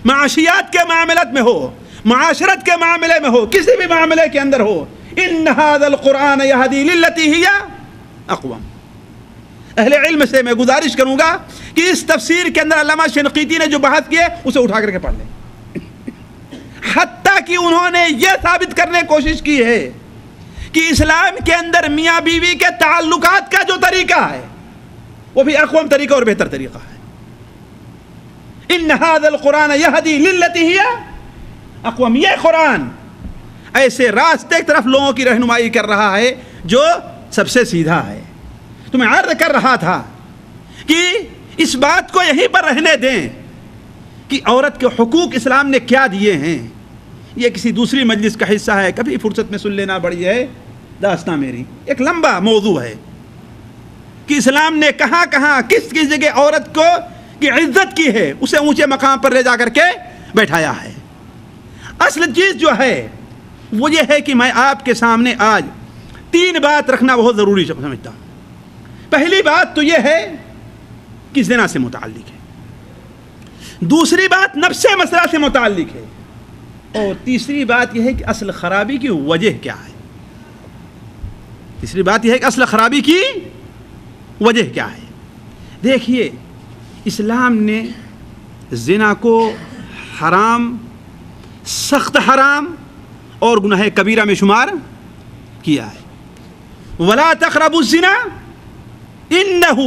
معاشیات کے معاملات میں ہو، معاشرت کے معاملے میں ہو، کسی بھی معاملے کے اندر ہو، ان ھذا القرآن یہدی للتی ہی اقوم۔ اہل علم سے میں گزارش کروں گا کہ اس تفسیر کے اندر علامہ شنقیطی نے جو بحث کیے اسے اٹھا کر کے پڑھ لیں، حتیٰ کہ انہوں نے یہ ثابت کرنے کی کوشش کی ہے کہ اسلام کے اندر میاں بیوی کے تعلقات کا جو طریقہ ہے وہ بھی اقوم طریقہ اور بہتر طریقہ ہے۔ ان ھذا القرآن یہدی للتی ہی اقوم۔ یہ قرآن ایسے راستے کی طرف لوگوں کی رہنمائی کر رہا ہے جو سب سے سیدھا ہے۔ تو میں عرض کر رہا تھا کہ اس بات کو یہیں پر رہنے دیں کہ عورت کے حقوق اسلام نے کیا دیے ہیں، یہ کسی دوسری مجلس کا حصہ ہے، کبھی فرصت میں سن لینا بڑی ہے داستان میری، ایک لمبا موضوع ہے کہ اسلام نے کہاں کہاں کس کس جگہ عورت کو کی عزت کی ہے، اسے اونچے مقام پر لے جا کر کے بیٹھایا ہے۔ اصل چیز جو ہے وہ یہ ہے کہ میں آپ کے سامنے آج 3 بات رکھنا بہت ضروری سمجھتا ہوں۔ پہلی بات تو یہ ہے کہ زنا سے متعلق ہے، دوسری بات نفس مسئلہ سے متعلق ہے، اور تیسری بات یہ ہے کہ اصل خرابی کی وجہ کیا ہے۔ تیسری بات یہ ہے کہ اصل خرابی کی وجہ کیا ہے۔ دیکھیے اسلام نے زنا کو حرام، سخت حرام اور گناہ کبیرہ میں شمار کیا ہے۔ وَلَا تَقْرَبُوا الزِّنَا إِنَّهُ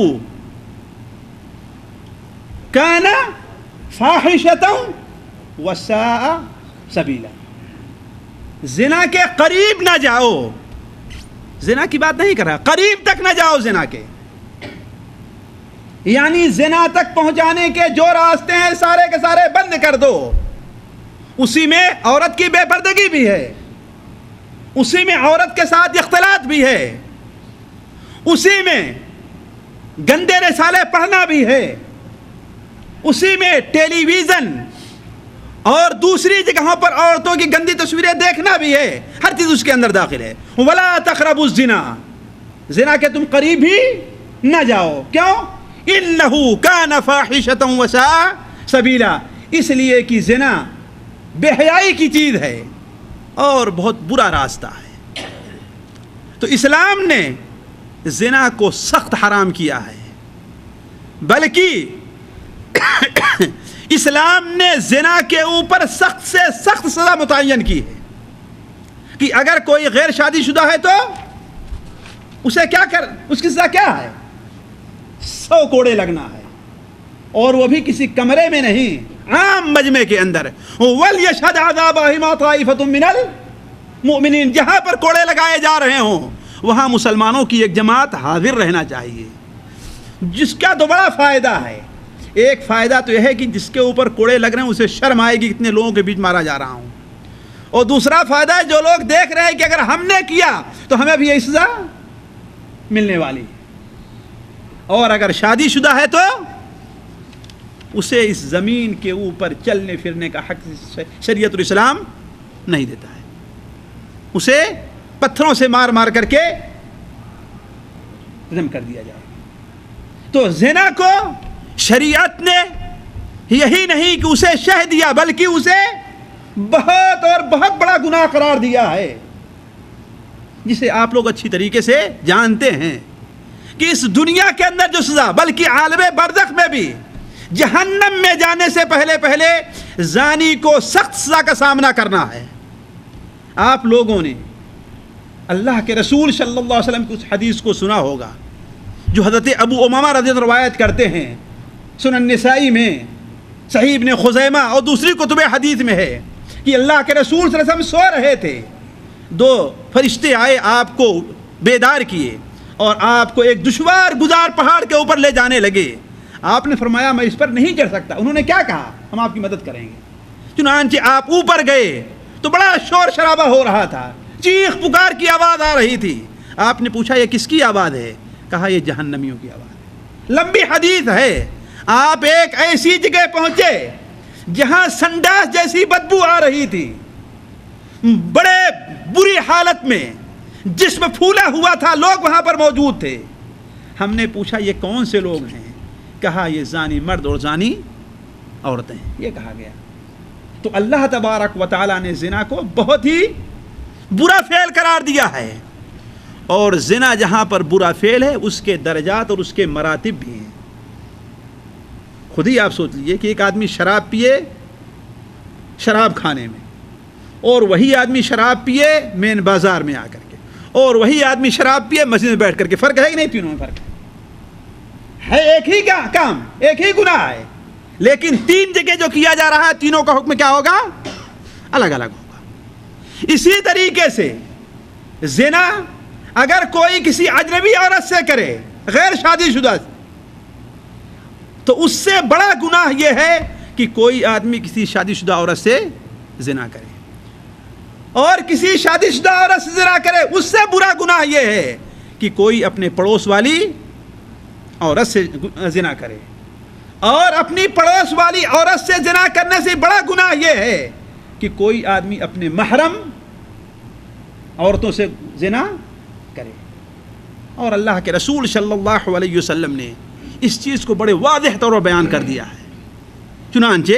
كَانَ فَاحِشَةً وَسَاءَ سَبِيلًا۔ زنا کے قریب نہ جاؤ، زنا کی بات نہیں کر رہا، قریب تک نہ جاؤ زنا کے، یعنی زنا تک پہنچانے کے جو راستے ہیں سارے کے سارے بند کر دو۔ اسی میں عورت کی بے پردگی بھی ہے، اسی میں عورت کے ساتھ اختلاط بھی ہے، اسی میں گندے رسالے پڑھنا بھی ہے، اسی میں ٹیلی ویژن اور دوسری جگہوں پر عورتوں کی گندی تصویریں دیکھنا بھی ہے، ہر چیز اس کے اندر داخل ہے۔ وَلَا تَقْرَبُوا الزِّنَا، زنا کے تم قریب ہی نہ جاؤ، کیوں؟ إِنَّهُ كَانَ فَاحِشَةً وَسَاءَ سَبِيلًا، اس لیے کہ زنا بے حیائی کی چیز ہے اور بہت برا راستہ ہے۔ تو اسلام نے زنا کو سخت حرام کیا ہے، بلکہ اسلام نے زنا کے اوپر سخت سے سخت سزا متعین کی ہے کہ اگر کوئی غیر شادی شدہ ہے تو اسے کیا اس کی سزا کیا ہے؟ 100 کوڑے لگنا ہے، اور وہ بھی کسی کمرے میں نہیں، عام مجمع کے اندر. وَلْيَشْهَدْ عَذَابَهُمَا طَائِفَةٌ مِّنَ الْمُؤْمِنِينَ، جہاں پر کوڑے لگائے جا رہے ہوں وہاں مسلمانوں کی ایک جماعت حاضر رہنا چاہیے. جس کا تو بڑا فائدہ ہے. ایک فائدہ تو یہ ہے کہ جس کے اوپر کوڑے لگ رہے ہیں اسے شرم آئے گی اتنے لوگوں کے بیچ مارا جا رہا ہوں. اور دوسرا فائدہ ہے جو لوگ دیکھ رہے ہیں کہ اگر ہم نے کیا تو ہمیں بھی یہی سزا ملنے والی. اور اگر شادی شدہ ہے تو اسے اس زمین کے اوپر چلنے پھرنے کا حق شریعت الاسلام نہیں دیتا ہے. اسے پتھروں سے مار مار کر کے ختم کر دیا جائے. تو زنا کو شریعت نے یہی نہیں کہ اسے شہ دیا بلکہ اسے بہت اور بہت بڑا گناہ قرار دیا ہے، جسے آپ لوگ اچھی طریقے سے جانتے ہیں کہ اس دنیا کے اندر جو سزا، بلکہ عالم برزخ میں بھی جہنم میں جانے سے پہلے زانی کو سخت سزا کا سامنا کرنا ہے. آپ لوگوں نے اللہ کے رسول صلی اللہ علیہ وسلم کی اس حدیث کو سنا ہوگا جو حضرت ابو امامہ رضی اللہ عنہ روایت کرتے ہیں، سنن نسائی میں، صحیح ابن خزیمہ اور دوسری کتب حدیث میں ہے کہ اللہ کے رسول صلی اللہ علیہ وسلم سو رہے تھے. دو فرشتے آئے، آپ کو بیدار کیے اور آپ کو ایک دشوار گزار پہاڑ کے اوپر لے جانے لگے. آپ نے فرمایا میں اس پر نہیں چڑھ سکتا. انہوں نے کیا کہا؟ ہم آپ کی مدد کریں گے. چنانچہ آپ اوپر گئے تو بڑا شور شرابہ ہو رہا تھا، چیخ پکار کی آواز آ رہی تھی. آپ نے پوچھا یہ کس کی آواز ہے؟ کہا یہ جہنمیوں کی آواز ہے. لمبی حدیث ہے. آپ ایک ایسی جگہ پہنچے جہاں سنڈاس جیسی بدبو آ رہی تھی، بڑے بری حالت میں، جسم پھولا ہوا تھا، لوگ وہاں پر موجود تھے. ہم نے پوچھا یہ کون سے لوگ ہیں؟ کہا یہ زانی مرد اور زانی عورتیں. یہ کہا گیا. تو اللہ تبارک و تعالیٰ نے زنا کو بہت ہی برا فعل قرار دیا ہے. اور زنا جہاں پر برا فعل ہے اس کے درجات اور اس کے مراتب بھی ہیں. خود ہی آپ سوچ لیجئے کہ ایک آدمی شراب پیے شراب کھانے میں، اور وہی آدمی شراب پیے مین بازار میں آ کر کے، اور وہی آدمی شراب پیے مسجد میں بیٹھ کر کے. فرق ہے کہ نہیں؟ تینوں میں فرق ہے. ایک ہی کام، ایک ہی گناہ ہے، لیکن تین جگہ جو کیا جا رہا ہے تینوں کا حکم کیا ہوگا؟ الگ الگ ہوگا. اسی طریقے سے زنا اگر کوئی کسی اجنبی عورت سے کرے، غیر شادی شدہ، تو اس سے بڑا گناہ یہ ہے کہ کوئی آدمی کسی شادی شدہ عورت سے زنا کرے. اور کسی شادی شدہ عورت سے زنا کرے اس سے برا گناہ یہ ہے کہ کوئی اپنے پڑوس والی عورت سے زنا کرے. اور اپنی پڑوس والی عورت سے زنا کرنے سے بڑا گناہ یہ ہے کہ کوئی آدمی اپنے محرم عورتوں سے زنا کرے. اور اللہ کے رسول صلی اللہ علیہ وسلم نے اس چیز کو بڑے واضح طور پر بیان کر دیا ہے. چنانچہ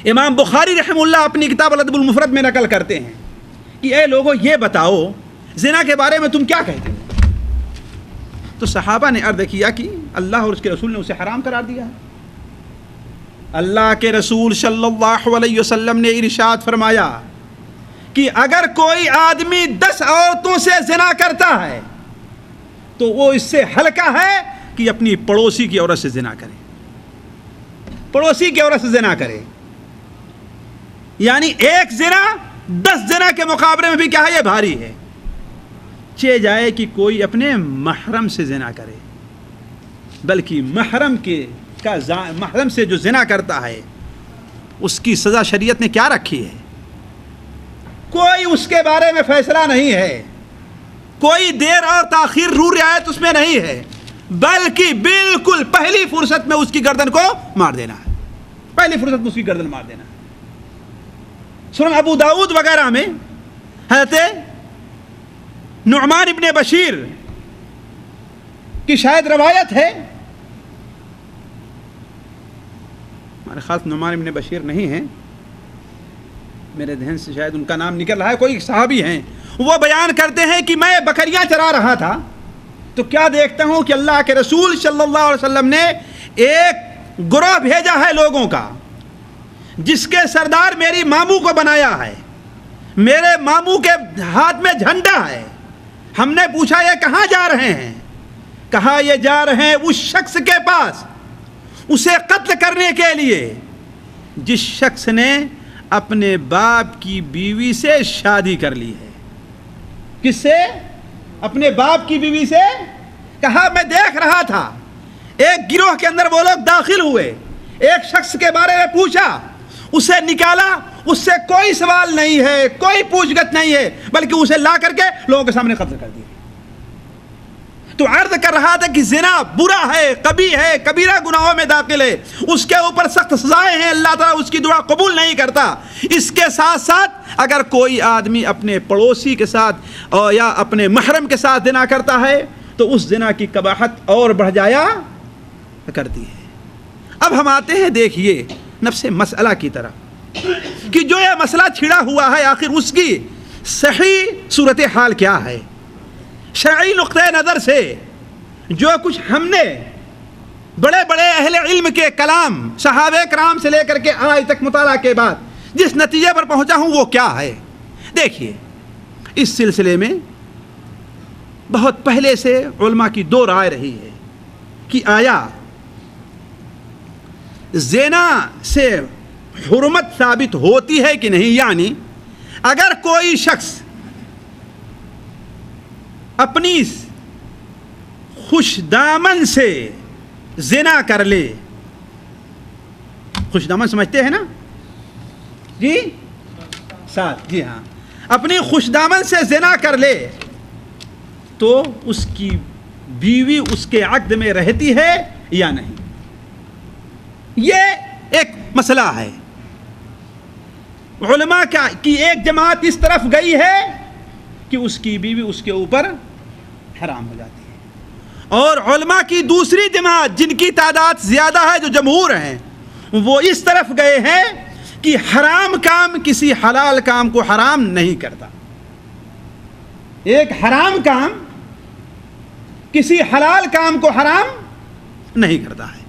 امام بخاری رحمہ اللہ اپنی کتاب الادب المفرد میں نقل کرتے ہیں کہ اے لوگوں یہ بتاؤ زنا کے بارے میں تم کیا کہتے ہو؟ تو صحابہ نے عرض کیا کہ اللہ اور اس کے رسول نے اسے حرام قرار دیا ہے. اللہ کے رسول صلی اللہ علیہ وسلم نے ارشاد فرمایا کہ اگر کوئی آدمی 10 عورتوں سے زنا کرتا ہے تو وہ اس سے ہلکا ہے کہ اپنی پڑوسی کی عورت سے زنا کرے. پڑوسی کی عورت سے زنا کرے، یعنی ایک زنا 10 زنا کے مقابلے میں بھی کیا ہے؟ یہ بھاری ہے. چہ جائے کہ کوئی اپنے محرم سے زنا کرے، بلکہ محرم سے جو زنا کرتا ہے اس کی سزا شریعت نے کیا رکھی ہے؟ کوئی اس کے بارے میں فیصلہ نہیں ہے، کوئی دیر اور تاخیر رو رعایت اس میں نہیں ہے، بلکہ بالکل پہلی فرصت میں اس کی گردن کو مار دینا ہے. پہلی فرصت میں اس کی گردن مار دینا ہے. سنن ابو داؤد وغیرہ میں حضرت نعمان ابن بشیر کی شاید روایت ہے، ہمارے خاص نعمان ابن بشیر نہیں ہیں، میرے ذہن سے شاید ان کا نام نکل رہا ہے، کوئی صحابی ہیں. وہ بیان کرتے ہیں کہ میں بکریاں چرا رہا تھا تو کیا دیکھتا ہوں کہ اللہ کے رسول صلی اللہ علیہ وسلم نے ایک گروہ بھیجا ہے لوگوں کا جس کے سردار میری ماموں کو بنایا ہے، میرے ماموں کے ہاتھ میں جھنڈا ہے. ہم نے پوچھا یہ کہاں جا رہے ہیں؟ کہا یہ جا رہے ہیں اس شخص کے پاس اسے قتل کرنے کے لیے جس شخص نے اپنے باپ کی بیوی سے شادی کر لی ہے. کس سے؟ اپنے باپ کی بیوی سے. کہا میں دیکھ رہا تھا ایک گروہ کے اندر وہ لوگ داخل ہوئے, ایک شخص کے بارے میں پوچھا, اسے نکالا, اس سے کوئی سوال نہیں ہے, کوئی پوچھ گچھ نہیں ہے, بلکہ اسے لا کر کے لوگوں کے سامنے قتل کر دیا. تو عرض کر رہا تھا کہ زنا برا ہے, قبیح ہے, کبیرہ گناہوں میں داخل ہے, اس کے اوپر سخت سزائیں ہیں, اللہ تعالیٰ اس کی دعا قبول نہیں کرتا. اس کے ساتھ ساتھ اگر کوئی آدمی اپنے پڑوسی کے ساتھ یا اپنے محرم کے ساتھ زنا کرتا ہے تو اس زنا کی قباحت اور بڑھ جایا کرتی ہے. اب ہم آتے ہیں دیکھیے نفس مسئلہ کی طرف کہ جو یہ مسئلہ چھڑا ہوا ہے آخر اس کی صحیح صورتحال کیا ہے. شرعی نقطۂ نظر سے جو کچھ ہم نے بڑے بڑے اہل علم کے کلام صحابہ کرام سے لے کر کے آج تک مطالعہ کے بعد جس نتیجے پر پہنچا ہوں وہ کیا ہے. دیکھیے اس سلسلے میں بہت پہلے سے علماء کی دو رائے رہی ہے کہ آیا زنا سے حرمت ثابت ہوتی ہے کہ نہیں. یعنی اگر کوئی شخص اپنی خوش دامن سے زنا کر لے, خوش دامن سمجھتے ہیں نا جی ساتھ, جی ہاں, اپنی خوش دامن سے زنا کر لے تو اس کی بیوی اس کے عقد میں رہتی ہے یا نہیں. یہ ایک مسئلہ ہے. علماء کی ایک جماعت اس طرف گئی ہے کہ اس کی بیوی اس کے اوپر حرام ہو جاتی ہے, اور علماء کی دوسری جماعت جن کی تعداد زیادہ ہے جو جمہور ہیں وہ اس طرف گئے ہیں کہ حرام کام کسی حلال کام کو حرام نہیں کرتا. ایک حرام کام کسی حلال کام کو حرام نہیں کرتا ہے.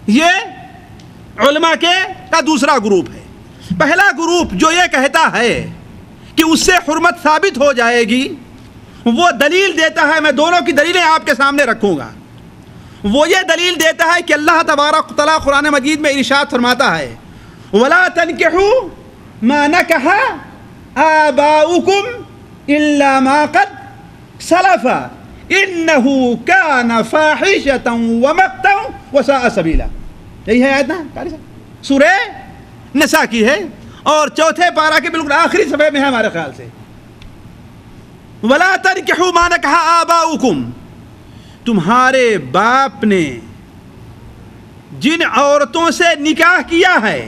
یہ علماء کا دوسرا گروپ ہے. پہلا گروپ جو یہ کہتا ہے کہ اس سے حرمت ثابت ہو جائے گی, وہ دلیل دیتا ہے, میں دونوں کی دلیلیں آپ کے سامنے رکھوں گا. وہ یہ دلیل دیتا ہے کہ اللہ تبارک و تعالیٰ قرآن مجید میں ارشاد فرماتا ہے وَلَا تَنْكِحُوا مَا نَكَحَ آبَاؤُكُمْ إِلَّا مَا قَدْ سَلَفَ إِنَّهُ كَانَ فَاحِشَةً وَمَقْتًا وَسَاءَ سَبِيلًا. یہی ہے آیت نا, سورہ نساء کی ہے اور چوتھے پارہ کے بالکل آخری صفحے میں ہے ہمارے خیال سے. وَلَا تَنْكِحُوا مَا نَكَحَ آبَاؤُكُمْ, تمہارے باپ نے جن عورتوں سے نکاح کیا ہے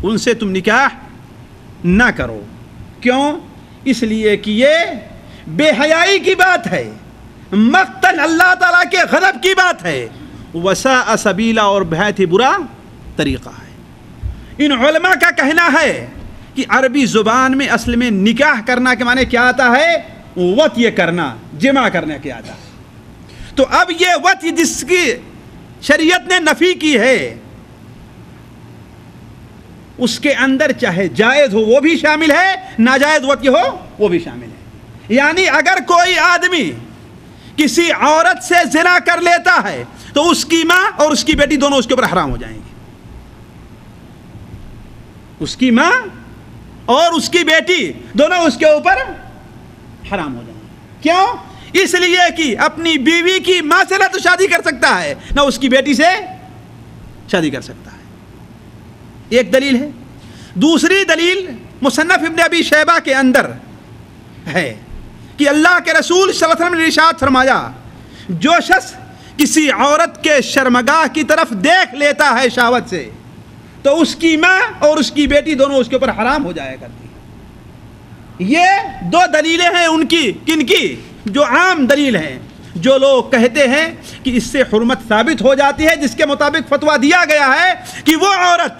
ان سے تم نکاح نہ کرو. کیوں؟ اس لیے کہ یہ بے حیائی کی بات ہے, مقتن اللہ تعالیٰ کے غضب کی بات ہے, وساء سبیلا اور بہت ہی برا طریقہ ہے. ان علماء کا کہنا ہے کہ عربی زبان میں اصل میں نکاح کرنا کے معنی کیا آتا ہے؟ وطی کرنا, جمع کرنے کے آتا ہے. تو اب یہ وطی جس کی شریعت نے نفی کی ہے اس کے اندر چاہے جائز ہو وہ بھی شامل ہے, ناجائز وطی ہو وہ بھی شامل ہے. یعنی اگر کوئی آدمی کسی عورت سے زنا کر لیتا ہے تو اس کی ماں اور اس کی بیٹی دونوں اس کے اوپر حرام ہو جائیں گی. اس کی ماں اور اس کی بیٹی دونوں اس کے اوپر حرام ہو جائیں گے. کیوں؟ اس لیے کہ اپنی بیوی کی ماں سے نہ تو شادی کر سکتا ہے نہ اس کی بیٹی سے شادی کر سکتا ہے. ایک دلیل ہے. دوسری دلیل مصنف ابن ابی شیبہ کے اندر ہے کہ اللہ کے رسول صلی اللہ علیہ وسلم نے ارشاد فرمایا جو شخص کسی عورت کے شرمگاہ کی طرف دیکھ لیتا ہے شہوت سے تو اس کی ماں اور اس کی بیٹی دونوں اس کے اوپر حرام ہو جایا کرتی ہے. یہ دو دلیلیں ہیں ان کی, کن کی؟ جو عام دلیل ہیں. جو لوگ کہتے ہیں کہ اس سے حرمت ثابت ہو جاتی ہے, جس کے مطابق فتویٰ دیا گیا ہے کہ وہ عورت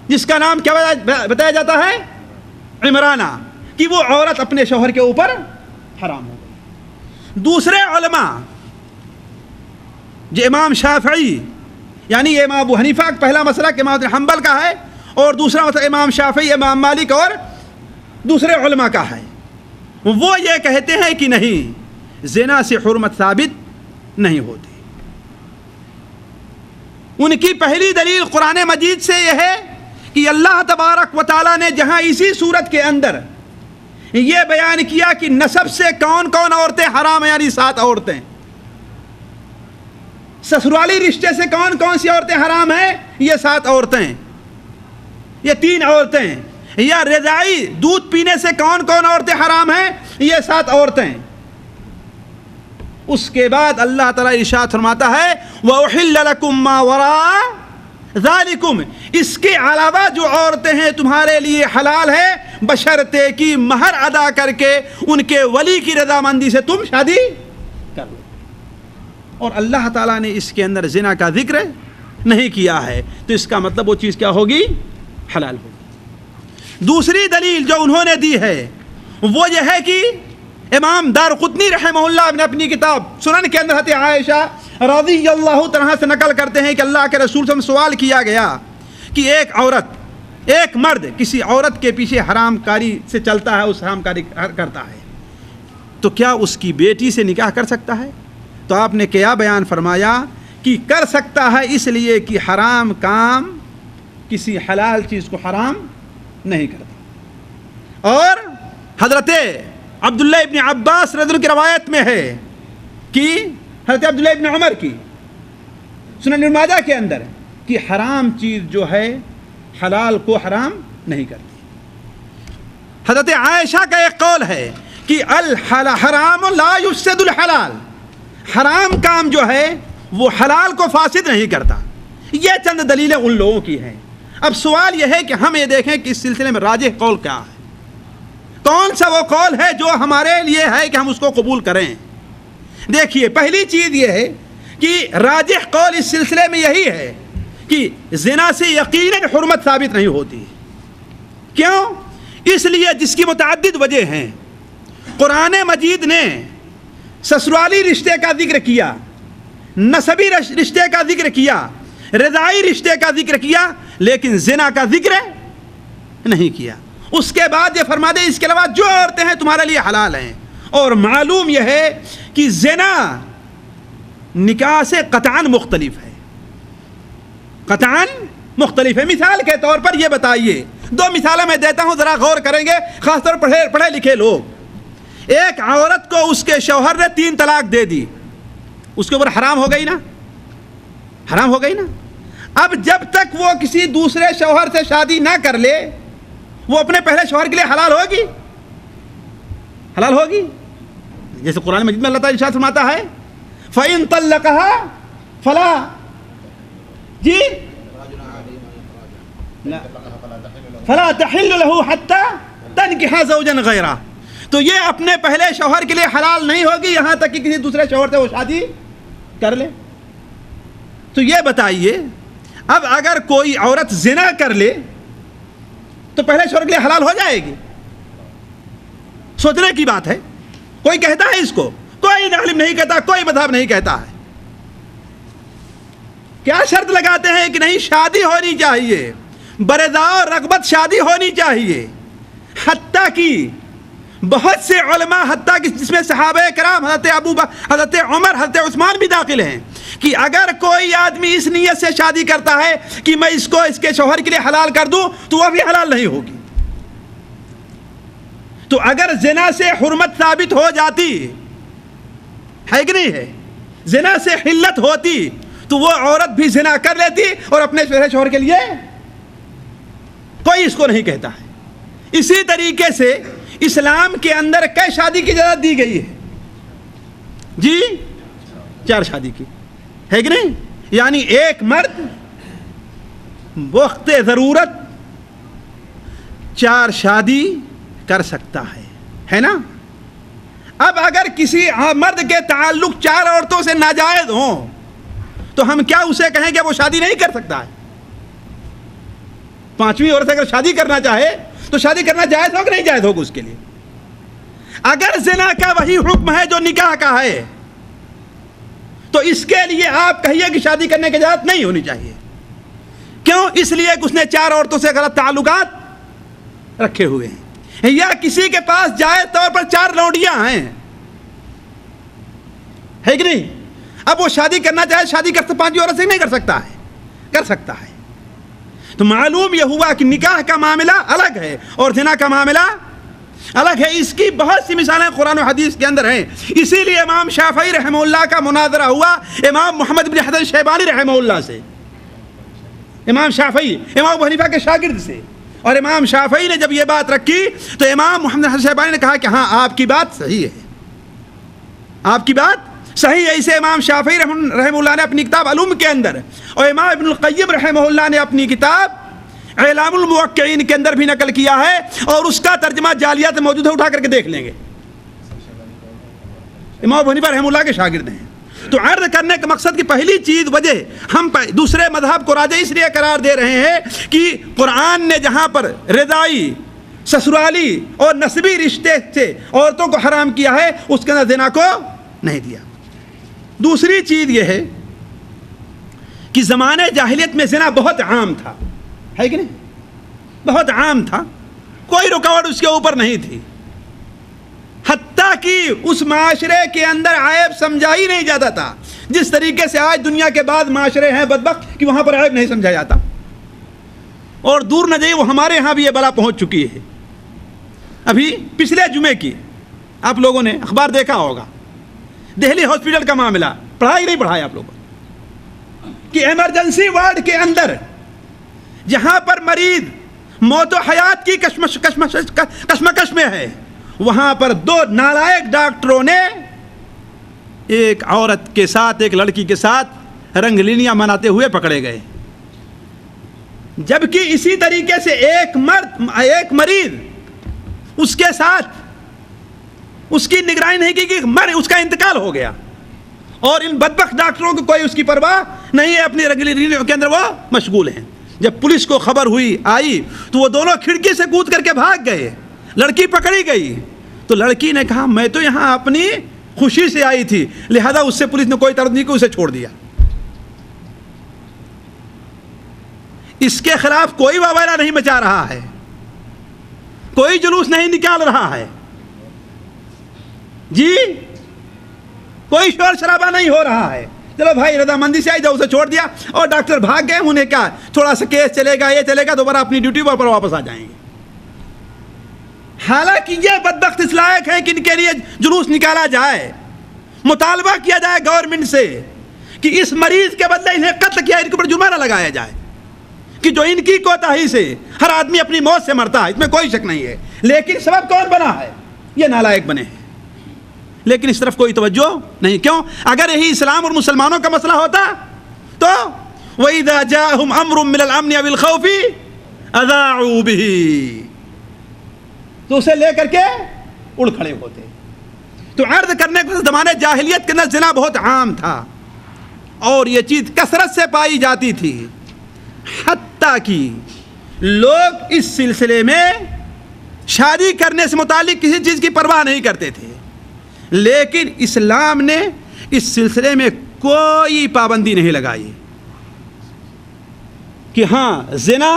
جس کا نام کیا بتایا جاتا ہے؟ عمرانہ, کہ وہ عورت اپنے شوہر کے اوپر حرام ہو گئی. دوسرے علماء جو امام شافعی یعنی امام ابو حنیفہ کا پہلا مسئلہ کہ امام حنبل کا ہے اور دوسرا مسئلہ امام شافعی, امام مالک اور دوسرے علماء کا ہے, وہ یہ کہتے ہیں کہ نہیں, زنا سے حرمت ثابت نہیں ہوتی. ان کی پہلی دلیل قرآن مجید سے یہ ہے کہ اللہ تبارک و تعالیٰ نے جہاں اسی صورت کے اندر یہ بیان کیا کہ نسب سے کون کون عورتیں حرام ہیں، یعنی 7 عورتیں، سسرالی رشتے سے کون کون سی عورتیں حرام ہیں، یہ 7 عورتیں، یہ 3 عورتیں، یا رضاعی دودھ پینے سے کون کون عورتیں حرام ہیں، یہ 7 عورتیں۔ اس کے بعد اللہ تعالیٰ ارشاد فرماتا ہے وَأُحِلَّ لَكُم مَّا وَرَاءَ ذَلِكُمْ، اس کے علاوہ جو عورتیں ہیں تمہارے لیے حلال ہے بشرطے کہ مہر ادا کر کے ان کے ولی کی رضامندی سے تم شادی کر لو۔ اور اللہ تعالیٰ نے اس کے اندر زنا کا ذکر نہیں کیا ہے، تو اس کا مطلب وہ چیز کیا ہوگی؟ حلال ہوگی۔ دوسری دلیل جو انہوں نے دی ہے وہ یہ ہے کہ امام دارقطنی رحمہ اللہ نے اپنی کتاب سنن کے اندر حضرت عائشہ رضی اللہ تعالیٰ سے نقل کرتے ہیں کہ اللہ کے رسول سے سوال کیا گیا کہ ایک مرد کسی عورت کے پیچھے حرام کاری سے چلتا ہے، اس حرام کاری کرتا ہے، تو کیا اس کی بیٹی سے نکاح کر سکتا ہے؟ تو آپ نے کیا بیان فرمایا کہ کر سکتا ہے، اس لیے کہ حرام کام کسی حلال چیز کو حرام نہیں کرتا۔ اور حضرت عبداللہ ابن عباس رضی اللہ عنہ کی روایت میں ہے کہ حضرت عبداللہ ابن عمر کی سنن ابن ماجہ کے اندر کہ حرام چیز جو ہے حلال کو حرام نہیں کرتی۔ حضرت عائشہ کا ایک قول ہے کہ الحرام لا یفسد الحلال، حرام کام جو ہے وہ حلال کو فاسد نہیں کرتا۔ یہ چند دلیلیں ان لوگوں کی ہیں۔ اب سوال یہ ہے کہ ہم یہ دیکھیں کہ اس سلسلے میں راجح قول کیا ہے، کون سا وہ قول ہے جو ہمارے لیے ہے کہ ہم اس کو قبول کریں۔ دیکھیے، پہلی چیز یہ ہے کہ راجح قول اس سلسلے میں یہی ہے کہ زنا سے یقیناً حرمت ثابت نہیں ہوتی۔ کیوں؟ اس لیے جس کی متعدد وجہ ہیں۔ قرآن مجید نے سسرالی رشتے کا ذکر کیا، نسبی رشتے کا ذکر کیا، رضاعی رشتے کا ذکر کیا، لیکن زنا کا ذکر نہیں کیا۔ اس کے بعد یہ فرما دے اس کے علاوہ جو عورتیں ہیں تمہارے لیے حلال ہیں۔ اور معلوم یہ ہے کہ زنا نکاح سے قطعاً مختلف ہے، قطعاً مختلف ہے۔ مثال کے طور پر یہ بتائیے، 2 مثالیں میں دیتا ہوں، ذرا غور کریں گے، خاص طور پر پڑھے لکھے لوگ۔ ایک عورت کو اس کے شوہر نے 3 طلاق دے دی، اس کے اوپر حرام ہو گئی نا، حرام ہو گئی نا۔ اب جب تک وہ کسی دوسرے شوہر سے شادی نہ کر لے وہ اپنے پہلے شوہر کے لیے حلال ہوگی، حلال ہوگی۔ جیسے قرآن مجید میں اللہ تعالیٰ ارشاد فرماتا ہے فَإِن طَلَّقَهَا فَلَا فَلَا تَحِلُّ لَهُ حَتَّى تَنكِحَ زَوْجًا غَيْرَهُ، تو یہ اپنے پہلے شوہر کے لیے حلال نہیں ہوگی یہاں تک کہ کسی دوسرے شوہر سے وہ شادی کر لے۔ تو یہ بتائیے، اب اگر کوئی عورت زنا کر لے تو پہلے شوہر کے لیے حلال ہو جائے گی؟ سوچنے کی بات ہے۔ کوئی کہتا ہے اس کو؟ کوئی عالم نہیں کہتا، کوئی مذہب نہیں کہتا ہے۔ کیا شرط لگاتے ہیں کہ نہیں، شادی ہونی چاہیے، برضا و رغبت شادی ہونی چاہیے۔ حتیٰ کہ بہت سے علماء، حتیٰ کہ جس میں صحابہ کرام حضرت عمر، حضرت عثمان بھی داخل ہیں، کہ اگر کوئی آدمی اس نیت سے شادی کرتا ہے کہ میں اس کو اس کے شوہر کے لیے حلال کر دوں تو وہ بھی حلال نہیں ہوگی۔ تو اگر زنا سے حرمت ثابت ہو جاتی ہے کہ نہیں ہے، زنا سے حلت ہوتی تو وہ عورت بھی زنا کر لیتی اور اپنے شوہر کے لیے کوئی اس کو نہیں کہتا ہے۔ اسی طریقے سے اسلام کے اندر کئی شادی کی اجازت دی گئی ہے؟ جی 4 شادی کی ہے کہ نہیں؟ یعنی ایک مرد وقت ضرورت 4 شادی کر سکتا ہے نا؟ اب اگر کسی مرد کے تعلق 4 عورتوں سے ناجائز ہوں تو ہم کیا اسے کہیں کہ وہ شادی نہیں کر سکتا ہے؟ 5ویں عورت اگر شادی کرنا چاہے تو شادی کرنا جائز ہوگا نہیں جائز ہوگا اس کے لیے؟ اگر زنا کا وہی حکم ہے جو نکاح کا ہے تو اس کے لیے آپ کہیے کہ شادی کرنے کی اجازت نہیں ہونی چاہیے۔ کیوں؟ اس لیے کہ اس نے 4 عورتوں سے غلط تعلقات رکھے ہوئے ہیں، یا کسی کے پاس جائز طور پر 4 لونڈیاں ہیں، ہے کہ نہیں؟ اب وہ شادی کرنا چاہے شادی کرتے 5ویں عورت سے نہیں کر سکتا ہے، کر سکتا ہے. تو معلوم یہ ہوا کہ نکاح کا معاملہ الگ ہے اور زنا کا معاملہ الگ ہے. اس کی بہت سی مثالیں قرآن و حدیث کے اندر ہیں. اسی لیے امام شافعی رحمہ اللہ کا مناظرہ ہوا امام محمد بن حسن شیبانی رحمہ اللہ سے. امام شافعی امام ابو حنیفہ کے شاگرد سے. اور امام شافعی نے جب یہ بات رکھی تو امام محمد بن حسن شیبانی نے کہا کہ ہاں آپ کی بات صحیح ہے, آپ کی بات صحیح ہے. اسے امام شافعی رحمہ اللہ نے اپنی کتاب علوم کے اندر اور امام ابن القیم رحمہ اللہ نے اپنی کتاب اعلام الموقعین کے اندر بھی نقل کیا ہے, اور اس کا ترجمہ جالیات موجود ہے, اٹھا کر کے دیکھ لیں گے. امام ابو حنیفہ رحمہ اللہ کے شاگرد ہیں. تو عرض کرنے کا مقصد کی پہلی چیز وجہ ہم دوسرے مذہب کو راجع اس لیے قرار دے رہے ہیں کہ قرآن نے جہاں پر رضائی, سسرالی اور نسبی رشتے سے عورتوں کو حرام کیا ہے اس کے اندر زنا کو نہیں دیا. دوسری چیز یہ ہے کہ زمانے جاہلیت میں زنا بہت عام تھا, ہے کہ نہیں؟ بہت عام تھا, کوئی رکاوٹ اس کے اوپر نہیں تھی. حتیٰ کہ اس معاشرے کے اندر عیب سمجھا ہی نہیں جاتا تھا جس طریقے سے آج دنیا کے بعد معاشرے ہیں بدبخت کہ وہاں پر عیب نہیں سمجھا جاتا. اور دور نہ جائیے, وہ ہمارے ہاں بھی یہ بلا پہنچ چکی ہے. ابھی پچھلے جمعے کی آپ لوگوں نے اخبار دیکھا ہوگا, دہلی ہاسپٹل کا معاملہ پڑھا ہی نہیں پڑھایا آپ لوگوں کہ ایمرجنسی وارڈ کے اندر جہاں پر مریض موت و حیات کی کشمکش میں ہے, وہاں پر دو نالائق ڈاکٹروں نے ایک عورت کے ساتھ, ایک لڑکی کے ساتھ رنگ لینیاں مناتے ہوئے پکڑے گئے. جبکہ اسی طریقے سے ایک مریض اس کے ساتھ اس کی نگرانی نہیں کی کہ اس کا انتقال ہو گیا, اور ان بدبخت ڈاکٹروں کو کوئی اس کی پرواہ نہیں ہے, اپنی رنگ لینیوں کے اندر وہ مشغول ہیں. جب پولیس کو خبر آئی تو وہ دونوں کھڑکی سے کود کر کے بھاگ گئے. لڑکی پکڑی گئی تو لڑکی نے کہا میں تو یہاں اپنی خوشی سے آئی تھی, لہذا اس سے پولیس نے کوئی طرد نہیں کی, اسے چھوڑ دیا. اس کے خلاف کوئی واویلا نہیں مچا رہا ہے, کوئی جلوس نہیں نکال رہا ہے جی, کوئی شور شرابہ نہیں ہو رہا ہے. چلو بھائی رضامندی سے آئی جاؤ, اسے چھوڑ دیا اور ڈاکٹر بھاگ گئے. انہیں کہا تھوڑا سا کیس چلے گا, یہ چلے گا, دوبارہ اپنی ڈیوٹی پر واپس آ جائیں گے. حالانکہ یہ بدبخت اس لائق ہے کہ ان کے لیے جلوس نکالا جائے, مطالبہ کیا جائے گورنمنٹ سے کہ اس مریض کے بدلے انہیں قتل کیا, ان کے اوپر جرمانہ لگایا جائے کہ جو ان کی کوتاہی سے ہر آدمی اپنی موت سے مرتا ہے, اس میں کوئی شک نہیں ہے. لیکن سبب کون بنا ہے؟ یہ نالائق بنے ہیں. لیکن اس طرف کوئی توجہ نہیں. کیوں؟ اگر یہی اسلام اور مسلمانوں کا مسئلہ ہوتا تو وَإِذَا جَاءَهُمْ أَمْرٌ مِّنَ الْأَمْنِ أَوِ الْخَوْفِ أَذَاعُوا بِهِ, تو اسے لے کر کے اڑ کھڑے ہوتے. تو عرض کرنے کو زمانے جاہلیت کے اندر زنا بہت عام تھا اور یہ چیز کثرت سے پائی جاتی تھی, حتیٰ کہ لوگ اس سلسلے میں شادی کرنے سے متعلق کسی چیز کی پرواہ نہیں کرتے تھے. لیکن اسلام نے اس سلسلے میں کوئی پابندی نہیں لگائی کہ ہاں زنا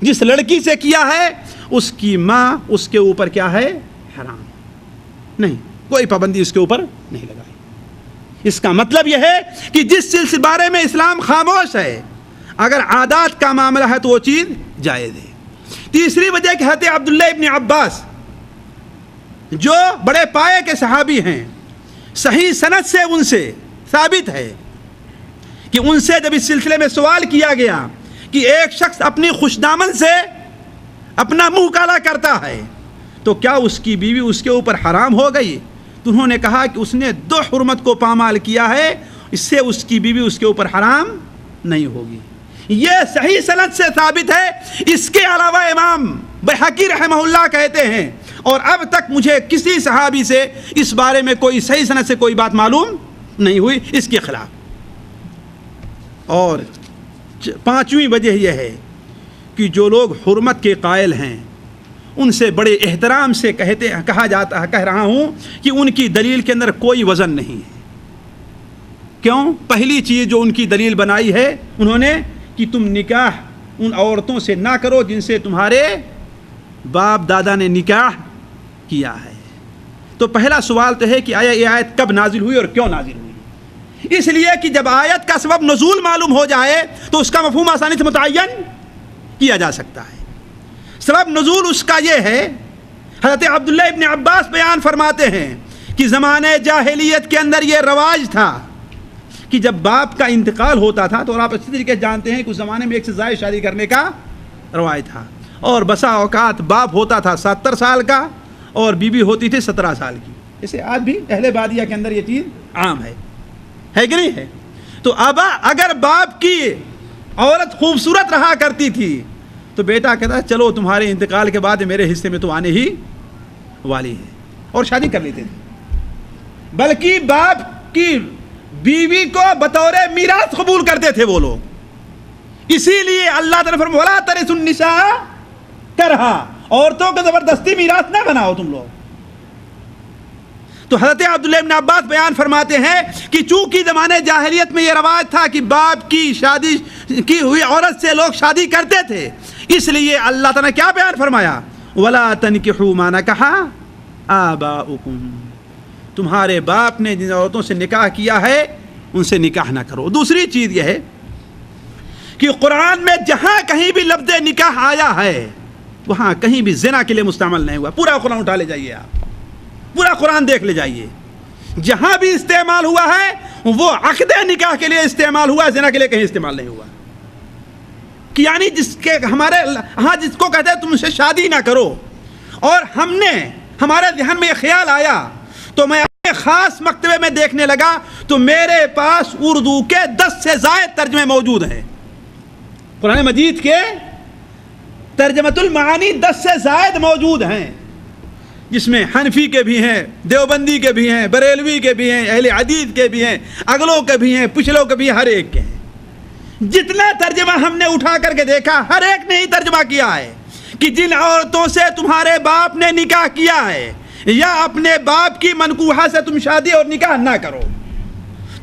جس لڑکی سے کیا ہے اس کی ماں اس کے اوپر کیا ہے, حرام. نہیں, کوئی پابندی اس کے اوپر نہیں لگائی. اس کا مطلب یہ ہے کہ جس سلسلے بارے میں اسلام خاموش ہے, اگر عادات کا معاملہ ہے تو وہ چیز جائز ہے. تیسری وجہ کہ حضرت عبداللہ ابن عباس جو بڑے پائے کے صحابی ہیں, صحیح سند سے ان سے ثابت ہے کہ ان سے جب اس سلسلے میں سوال کیا گیا کہ ایک شخص اپنی خوشدامن سے اپنا منہ کالا کرتا ہے تو کیا اس کی بیوی اس کے اوپر حرام ہو گئی, تو انہوں نے کہا کہ اس نے 2 حرمت کو پامال کیا ہے, اس سے اس کی بیوی اس کے اوپر حرام نہیں ہوگی. یہ صحیح سند سے ثابت ہے. اس کے علاوہ امام بحقی رحمہ اللہ کہتے ہیں, اور اب تک مجھے کسی صحابی سے اس بارے میں کوئی صحیح سند سے کوئی بات معلوم نہیں ہوئی اس کے خلاف. اور 5ویں وجہ یہ ہے کہ جو لوگ حرمت کے قائل ہیں ان سے بڑے احترام سے کہہ رہا ہوں کہ ان کی دلیل کے اندر کوئی وزن نہیں ہے. کیوں؟ پہلی چیز جو ان کی دلیل بنائی ہے انہوں نے کہ تم نکاح ان عورتوں سے نہ کرو جن سے تمہارے باپ دادا نے نکاح کیا ہے. تو پہلا سوال تو ہے کہ آیا یہ آیت کب نازل ہوئی اور کیوں نازل ہوئی؟ اس لیے کہ جب آیت کا سبب نزول معلوم ہو جائے تو اس کا مفہوم آسانی سے متعین کیا جا سکتا ہے۔ سبب نزول اس کا یہ ہے، حضرت عبداللہ ابن عباس بیان فرماتے ہیں کہ زمانے جاہلیت کے اندر یہ رواج تھا کہ جب باپ کا انتقال ہوتا تھا تو آپ اچھی طریقے سے جانتے ہیں کہ اس زمانے میں ایک سے زائد شادی کرنے کا رواج تھا، اور بسا اوقات باپ ہوتا تھا 70 سال کا اور بیوی ہوتی تھی 17 سال کی۔ اسے آج بھی اہل بادیہ کے اندر یہ چیز عام ہے کہ نہیں ہے؟ تو اب اگر باپ کی عورت خوبصورت رہا کرتی تھی تو بیٹا کہتا چلو تمہارے انتقال کے بعد میرے حصے میں تو آنے ہی والی ہے، اور شادی کر لیتے تھے۔ بلکہ باپ کی بیوی کو بطور میراث قبول کرتے تھے وہ لوگ، اسی لیے اللہ تعالیٰ فرمایا وَلَا تَرِثُ النِّسَاءَ كَرْهًا، عورتوں کو زبردستی میراث نہ بناؤ تم لوگ۔ تو حضرت عبداللہ ابن عباس بیان فرماتے ہیں کہ چونکہ زمانے جاہلیت میں یہ رواج تھا کہ باپ کی شادی کی ہوئی عورت سے لوگ شادی کرتے تھے، اس لیے اللہ تعالیٰ نے کیا بیان فرمایا؟ وَلَا تَنْكِحُوا مَا نَكَحَ آبَاؤُكُمْ، تمہارے باپ نے جن عورتوں سے نکاح کیا ہے ان سے نکاح نہ کرو۔ دوسری چیز یہ ہے کہ قرآن میں جہاں کہیں بھی لفظ نکاح آیا ہے وہاں کہیں بھی زنا کے لیے مستعمل نہیں ہوا۔ پورا قرآن اٹھا لے جائیے، آپ پورا قرآن دیکھ لے جائیے، جہاں بھی استعمال ہوا ہے وہ عقد نکاح کے لیے استعمال ہوا، زنا کے لیے کہیں استعمال نہیں ہوا۔ کہ یعنی جس کے ہمارے ہاں جس کو کہتے ہیں تم سے شادی نہ کرو، اور ہمارے ذہن میں یہ خیال آیا تو میں اپنے خاص مکتبے میں دیکھنے لگا تو میرے پاس اردو کے 10 سے زائد ترجمے موجود ہیں، قرآن مجید کے ترجمۃ المعانی 10 سے زائد موجود ہیں، جس میں حنفی کے بھی ہیں، دیوبندی کے بھی ہیں، بریلوی کے بھی ہیں، اہل حدیث کے بھی ہیں، اگلوں کے بھی ہیں، پچھلوں کے بھی ہیں، ہر ایک کے ہیں۔ جتنا ترجمہ ہم نے اٹھا کر کے دیکھا ہر ایک نے ہی ترجمہ کیا ہے کہ جن عورتوں سے تمہارے باپ نے نکاح کیا ہے یا اپنے باپ کی منکوحہ سے تم شادی اور نکاح نہ کرو۔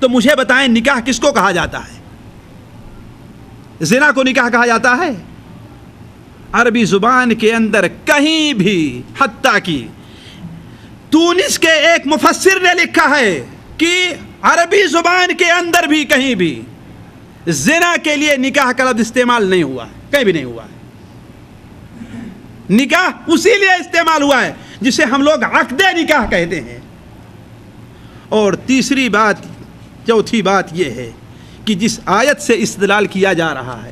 تو مجھے بتائیں نکاح کس کو کہا جاتا ہے؟ زنا کو نکاح کہا جاتا ہے؟ عربی زبان کے اندر کہیں بھی، حتیٰ کہ تونس کے ایک مفسر نے لکھا ہے کہ عربی زبان کے اندر بھی کہیں بھی زنا کے لیے نکاح کا لفظ استعمال نہیں ہوا، کہیں بھی نہیں ہوا ہے۔ نکاح اسی لیے استعمال ہوا ہے جسے ہم لوگ عقد نکاح کہتے ہیں۔ اور تیسری بات، چوتھی بات یہ ہے کہ جس آیت سے استدلال کیا جا رہا ہے،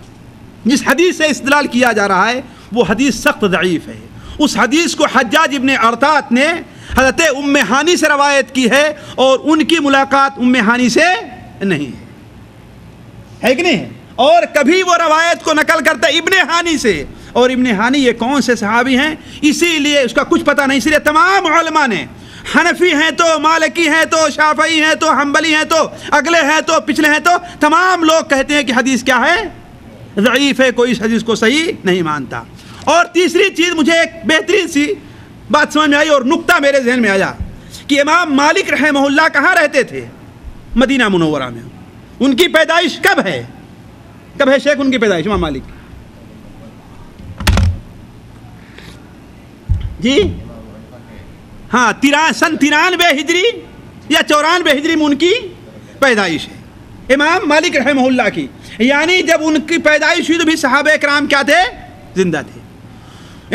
جس حدیث سے استدلال کیا جا رہا ہے وہ حدیث سخت ضعیف ہے۔ اس حدیث کو حجاج ابن ارطاط نے حضرت ام ہانی سے روایت کی ہے، اور ان کی ملاقات ام ہانی سے نہیں ہے کہ نہیں؟ اور کبھی وہ روایت کو نقل کرتا ابن ہانی سے، اور ابن ہانی یہ کون سے صحابی ہیں اسی لیے اس کا کچھ پتہ نہیں، اس لیے تمام علماء نے، حنفی ہیں تو مالکی ہیں تو شافعی ہیں تو حنبلی ہیں تو اگلے ہیں تو پچھلے ہیں، تو تمام لوگ کہتے ہیں کہ حدیث کیا ہے؟ ضعیف ہے، کوئی اس حدیث کو صحیح نہیں مانتا۔ اور تیسری چیز مجھے ایک بہترین سی بات سمجھ میں آئی اور نقطہ میرے ذہن میں آیا کہ امام مالک رحمہ اللہ کہاں رہتے تھے؟ مدینہ منورہ میں۔ ان کی پیدائش کب ہے؟ کب ہے شیخ ان کی پیدائش امام مالک؟ جی ہاں، سن 93 ہجری یا 94 ہجری میں ان کی پیدائش ہے امام مالک رحمہ اللہ کی۔ یعنی جب ان کی پیدائش ہوئی تو بھی صحابہ کرام کیا تھے؟ زندہ تھے۔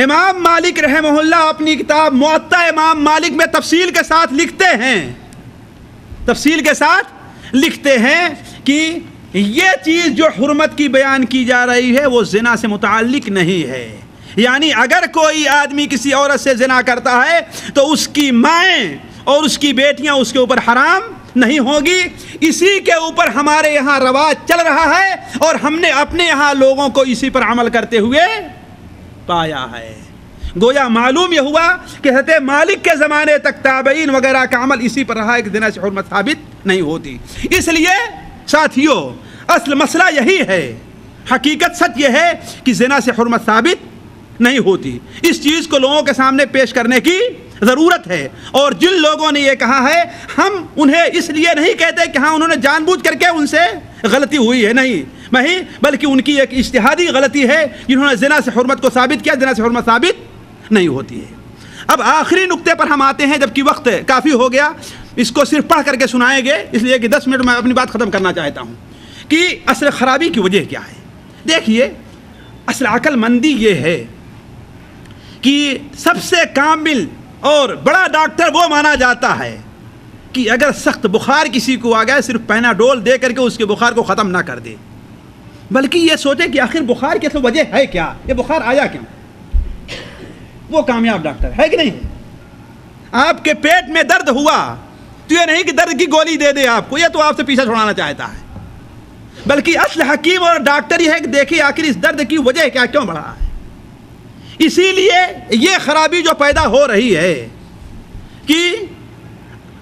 امام مالک رحمہ اللہ اپنی کتاب موطا امام مالک میں تفصیل کے ساتھ لکھتے ہیں کہ یہ چیز جو حرمت کی بیان کی جا رہی ہے وہ زنا سے متعلق نہیں ہے۔ یعنی اگر کوئی آدمی کسی عورت سے زنا کرتا ہے تو اس کی مائیں اور اس کی بیٹیاں اس کے اوپر حرام نہیں ہوگی۔ اسی کے اوپر ہمارے یہاں رواج چل رہا ہے اور ہم نے اپنے یہاں لوگوں کو اسی پر عمل کرتے ہوئے پایا ہے۔ گویا معلوم یہ ہوا کہ حضرت مالک کے زمانے تک تابعین وغیرہ کا عمل اسی پر رہا ہے کہ زنا سے حرمت ثابت نہیں ہوتی۔ اس لیے ساتھیوں اصل مسئلہ یہی ہے، حقیقت سچ یہ ہے کہ زنا سے حرمت ثابت نہیں ہوتی۔ اس چیز کو لوگوں کے سامنے پیش کرنے کی ضرورت ہے، اور جن لوگوں نے یہ کہا ہے ہم انہیں اس لیے نہیں کہتے کہ ہاں انہوں نے جان بوجھ کر کے ان سے غلطی ہوئی ہے، نہیں بلکہ ان کی ایک اجتہادی غلطی ہے جنہوں نے زنا سے حرمت کو ثابت کیا۔ زنا سے حرمت ثابت نہیں ہوتی ہے۔ اب آخری نقطے پر ہم آتے ہیں، جبکہ وقت کافی ہو گیا اس کو صرف پڑھ کر کے سنائیں گے، اس لیے کہ 10 منٹ میں اپنی بات ختم کرنا چاہتا ہوں کہ اصل خرابی کی وجہ کیا ہے۔ دیکھیے، اصل عقل مندی یہ ہے کہ سب سے کامل اور بڑا ڈاکٹر وہ مانا جاتا ہے کہ اگر سخت بخار کسی کو آ گیا، صرف پیناڈول دے کر کے اس کے بخار کو ختم نہ کر دے، بلکہ یہ سوچے کہ آخر بخار کی اصل وجہ ہے کیا، یہ بخار آیا کیوں، وہ کامیاب ڈاکٹر ہے کہ نہیں ہے۔ آپ کے پیٹ میں درد ہوا تو یہ نہیں کہ درد کی گولی دے دے آپ کو، یہ تو آپ سے پیچھے چھڑانا چاہتا ہے، بلکہ اصل حکیم اور ڈاکٹر یہ ہے کہ دیکھیے آخر اس درد کی وجہ کیا، کیوں بڑھا ہے۔ اسی لیے یہ خرابی جو پیدا ہو رہی ہے کہ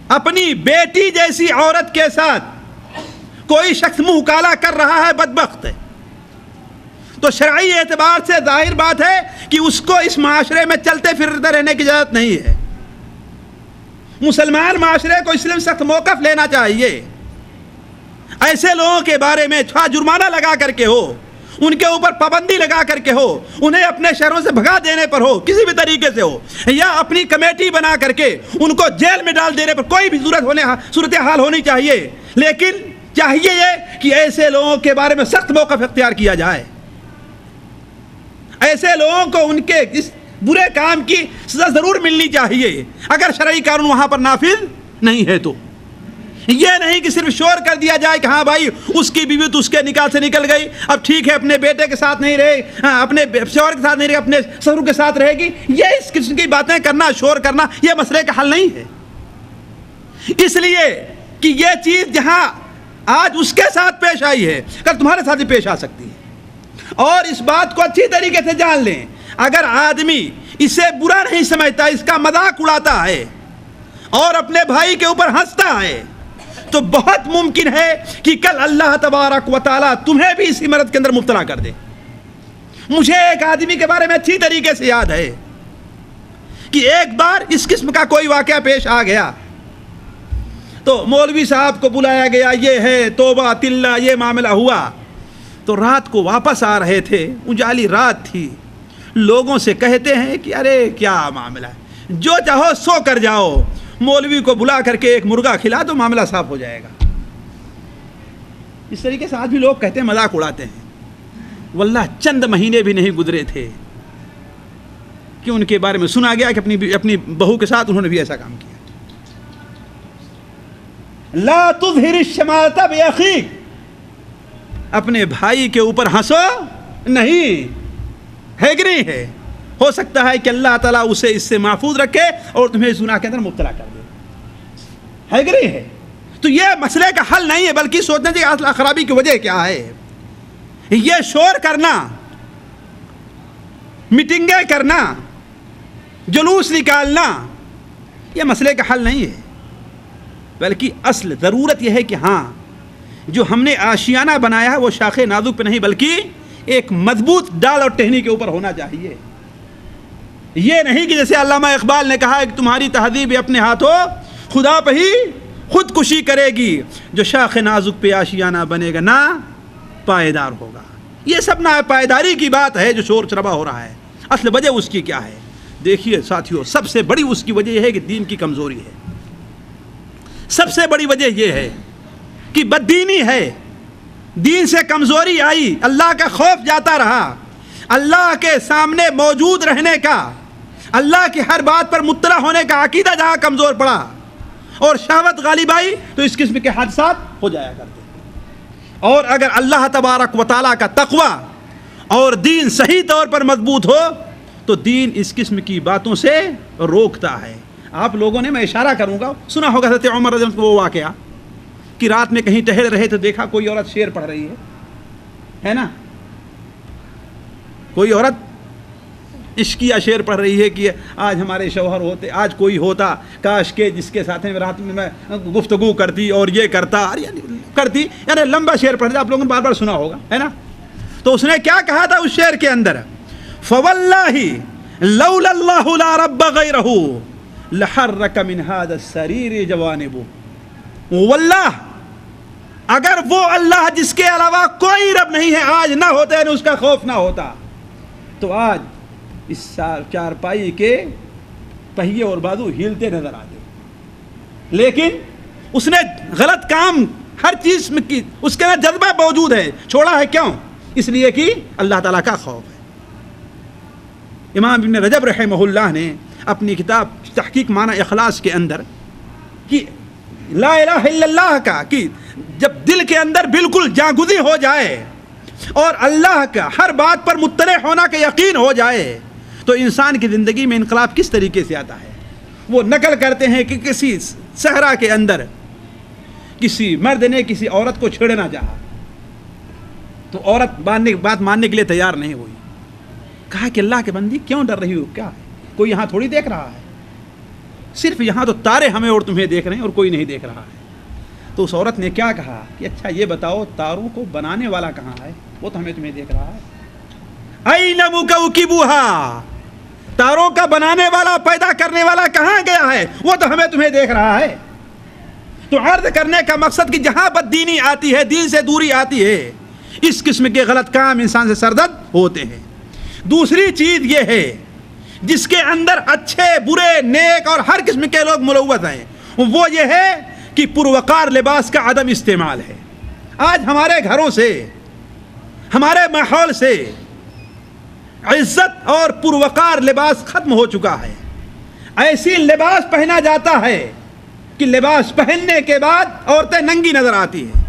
اپنی بیٹی جیسی عورت کے ساتھ کوئی شخص منہ کالا کر رہا ہے، بدبخت ہے، تو شرعی اعتبار سے ظاہر بات ہے کہ اس کو اس معاشرے میں چلتے پھرتے رہنے کی اجازت نہیں ہے۔ مسلمان معاشرے کو اس لیے سخت موقف لینا چاہیے، ایسے لوگوں کے بارے میں جرمانہ لگا کر کے ہو، ان کے اوپر پابندی لگا کر کے ہو، انہیں اپنے شہروں سے بھگا دینے پر ہو، کسی بھی طریقے سے ہو، یا اپنی کمیٹی بنا کر کے ان کو جیل میں ڈال دینے پر، کوئی بھی صورتحال ہونی چاہیے، لیکن چاہیے یہ کہ ایسے لوگوں کے بارے میں سخت موقف اختیار کیا جائے، ایسے لوگوں کو ان کے اس برے کام کی سزا ضرور ملنی چاہیے اگر شرعی قانون وہاں پر نافذ نہیں ہے تو۔ یہ نہیں کہ صرف شور کر دیا جائے کہ ہاں بھائی اس کی بیوی تو اس کے نکاح سے نکل گئی، اب ٹھیک ہے اپنے بیٹے کے ساتھ نہیں رہے، اپنے شوہر کے ساتھ نہیں رہے، اپنے شوہر کے ساتھ رہے گی، یہ اس قسم کی باتیں کرنا، شور کرنا، یہ مسئلے کا حل نہیں ہے۔ اس لیے کہ یہ چیز جہاں آج اس کے ساتھ پیش آئی ہے، کل تمہارے ساتھ بھی پیش آ سکتی ہے، اور اس بات کو اچھی طریقے سے جان لیں، اگر آدمی اسے برا نہیں سمجھتا، اس کا مذاق اڑاتا ہے اور اپنے بھائی کے اوپر ہنستا ہے، تو بہت ممکن ہے کہ کل اللہ تبارک و تعالیٰ تمہیں بھی اسی مرض کے اندر مبتلا کر دے۔ مجھے ایک آدمی کے بارے میں اچھی طریقے سے یاد ہے کہ ایک بار اس قسم کا کوئی واقعہ پیش آ گیا، تو مولوی صاحب کو بلایا گیا، یہ ہے توبہ تلہ، یہ معاملہ ہوا، تو رات کو واپس آ رہے تھے، اجالی رات تھی، لوگوں سے کہتے ہیں کہ ارے کیا معاملہ ہے، جو چاہو سو کر جاؤ، مولوی کو بلا کر کے ایک مرغا کھلا تو معاملہ صاف ہو جائے گا۔ اس طریقے سے آج بھی لوگ کہتے ہیں، مذاق اڑاتے ہیں۔ واللہ چند مہینے بھی نہیں گزرے تھے کہ ان کے بارے میں سنا گیا کہ اپنی بہو کے ساتھ انہوں نے بھی ایسا کام کیا۔ لا تظہر الشماتہ بأخیک، اپنے بھائی کے اوپر ہنسو نہیں، ہے کہ نہیں ہے؟ ہو سکتا ہے کہ اللہ تعالیٰ اسے اس سے محفوظ رکھے اور تمہیں اس گناہ کے اندر مبتلا کر دے، ہے کہ نہیں ہے؟ تو یہ مسئلے کا حل نہیں ہے، بلکہ سوچنا چاہیے اصل خرابی کی وجہ کیا ہے۔ یہ شور کرنا، میٹنگیں کرنا، جلوس نکالنا، یہ مسئلے کا حل نہیں ہے، بلکہ اصل ضرورت یہ ہے کہ ہاں جو ہم نے آشیانہ بنایا ہے وہ شاخ نازک پہ نہیں بلکہ ایک مضبوط ڈال اور ٹہنی کے اوپر ہونا چاہیے۔ یہ نہیں کہ جیسے علامہ اقبال نے کہا ہے کہ تمہاری تہذیب اپنے ہاتھوں خدا پہ ہی خودکشی کرے گی، جو شاخ نازک پہ آشیانہ بنے گا نہ پائیدار ہوگا۔ یہ سب نہ پائیداری کی بات ہے جو شور شرابہ ہو رہا ہے، اصل وجہ اس کی کیا ہے؟ دیکھیے ساتھیوں، سب سے بڑی اس کی وجہ یہ ہے کہ دین کی کمزوری ہے، سب سے بڑی وجہ یہ ہے کہ بددینی ہے، دین سے کمزوری آئی، اللہ کا خوف جاتا رہا، اللہ کے سامنے موجود رہنے کا، اللہ کی ہر بات پر مطلع ہونے کا عقیدہ جہاں کمزور پڑا اور شہوت غالب آئی تو اس قسم کے حادثات ہو جایا کرتے۔ اور اگر اللہ تبارک و تعالیٰ کا تقوی اور دین صحیح طور پر مضبوط ہو تو دین اس قسم کی باتوں سے روکتا ہے۔ آپ لوگوں نے، میں اشارہ کروں گا، سنا ہوگا حضرت عمر رضی اللہ عنہ کو وہ واقعہ کہ رات میں کہیں ٹہل رہے تو دیکھا کوئی عورت شعر پڑھ رہی ہے نا، کوئی عورت عشقیہ شعر پڑھ رہی ہے کہ آج ہمارے شوہر ہوتے، آج کوئی ہوتا، کاش کے جس کے ساتھ میں رات میں گفتگو کرتی اور یہ کرتا کرتی، یعنی لمبا شعر پڑھ رہا، آپ لوگوں نے بار بار سنا ہوگا، ہے نا۔ تو اس نے کیا کہا تھا اس شعر کے اندر؟ فواللہ لولا اللہ لا رب غیرہ لحرک من هذا السریر جوانب، واللہ اگر وہ اللہ جس کے علاوہ کوئی رب نہیں ہے آج نہ ہوتا، یعنی اس کا خوف نہ ہوتا، تو آج اس چارپائی کے پہیے اور بازو ہلتے نظر آتے۔ لیکن اس نے غلط کام ہر چیز میں کی، اس کے اندر جذبہ موجود ہے، چھوڑا ہے کیوں؟ اس لیے کہ اللہ تعالیٰ کا خوف ہے۔ امام ابن رجب رحمہ اللہ نے اپنی کتاب تحقیق معنی اخلاص کے اندر کہ لا الہ الا اللہ کا کہ جب دل کے اندر بالکل جاگزی ہو جائے اور اللہ کا ہر بات پر مطلع ہونا کا یقین ہو جائے تو انسان کی زندگی میں انقلاب کس طریقے سے آتا ہے۔ وہ نقل کرتے ہیں کہ کسی صحرا کے اندر کسی مرد نے کسی عورت کو چھیڑنا چاہا تو عورت بات ماننے کے لیے تیار نہیں ہوئی۔ کہا کہ اللہ کے بندی کیوں ڈر رہی ہو، کیا ہے؟ کوئی یہاں تھوڑی دیکھ رہا ہے، صرف یہاں تو تارے ہمیں اور تمہیں دیکھ رہے ہیں اور کوئی نہیں دیکھ رہا ہے۔ تو اس عورت نے کیا کہا کہ اچھا یہ بتاؤ تاروں کو بنانے والا کہاں ہے؟ وہ تو ہمیں تمہیں دیکھ رہا ہے۔ اَيْنَ مُكَوْكِبُهَا، تاروں کا بنانے والا پیدا کرنے والا کہاں گیا ہے؟ وہ تو ہمیں تمہیں دیکھ رہا ہے۔ تو عرض کرنے کا مقصد کہ جہاں بددینی آتی ہے، دین سے دوری آتی ہے، اس قسم کے غلط کام انسان سے سرزد ہوتے ہیں۔ دوسری چیز یہ ہے جس کے اندر اچھے برے نیک اور ہر قسم کے لوگ ملوث ہیں، وہ یہ ہے کہ پروقار لباس کا عدم استعمال ہے۔ آج ہمارے گھروں سے، ہمارے ماحول سے عزت اور پروقار لباس ختم ہو چکا ہے۔ ایسی لباس پہنا جاتا ہے کہ لباس پہننے کے بعد عورتیں ننگی نظر آتی ہیں۔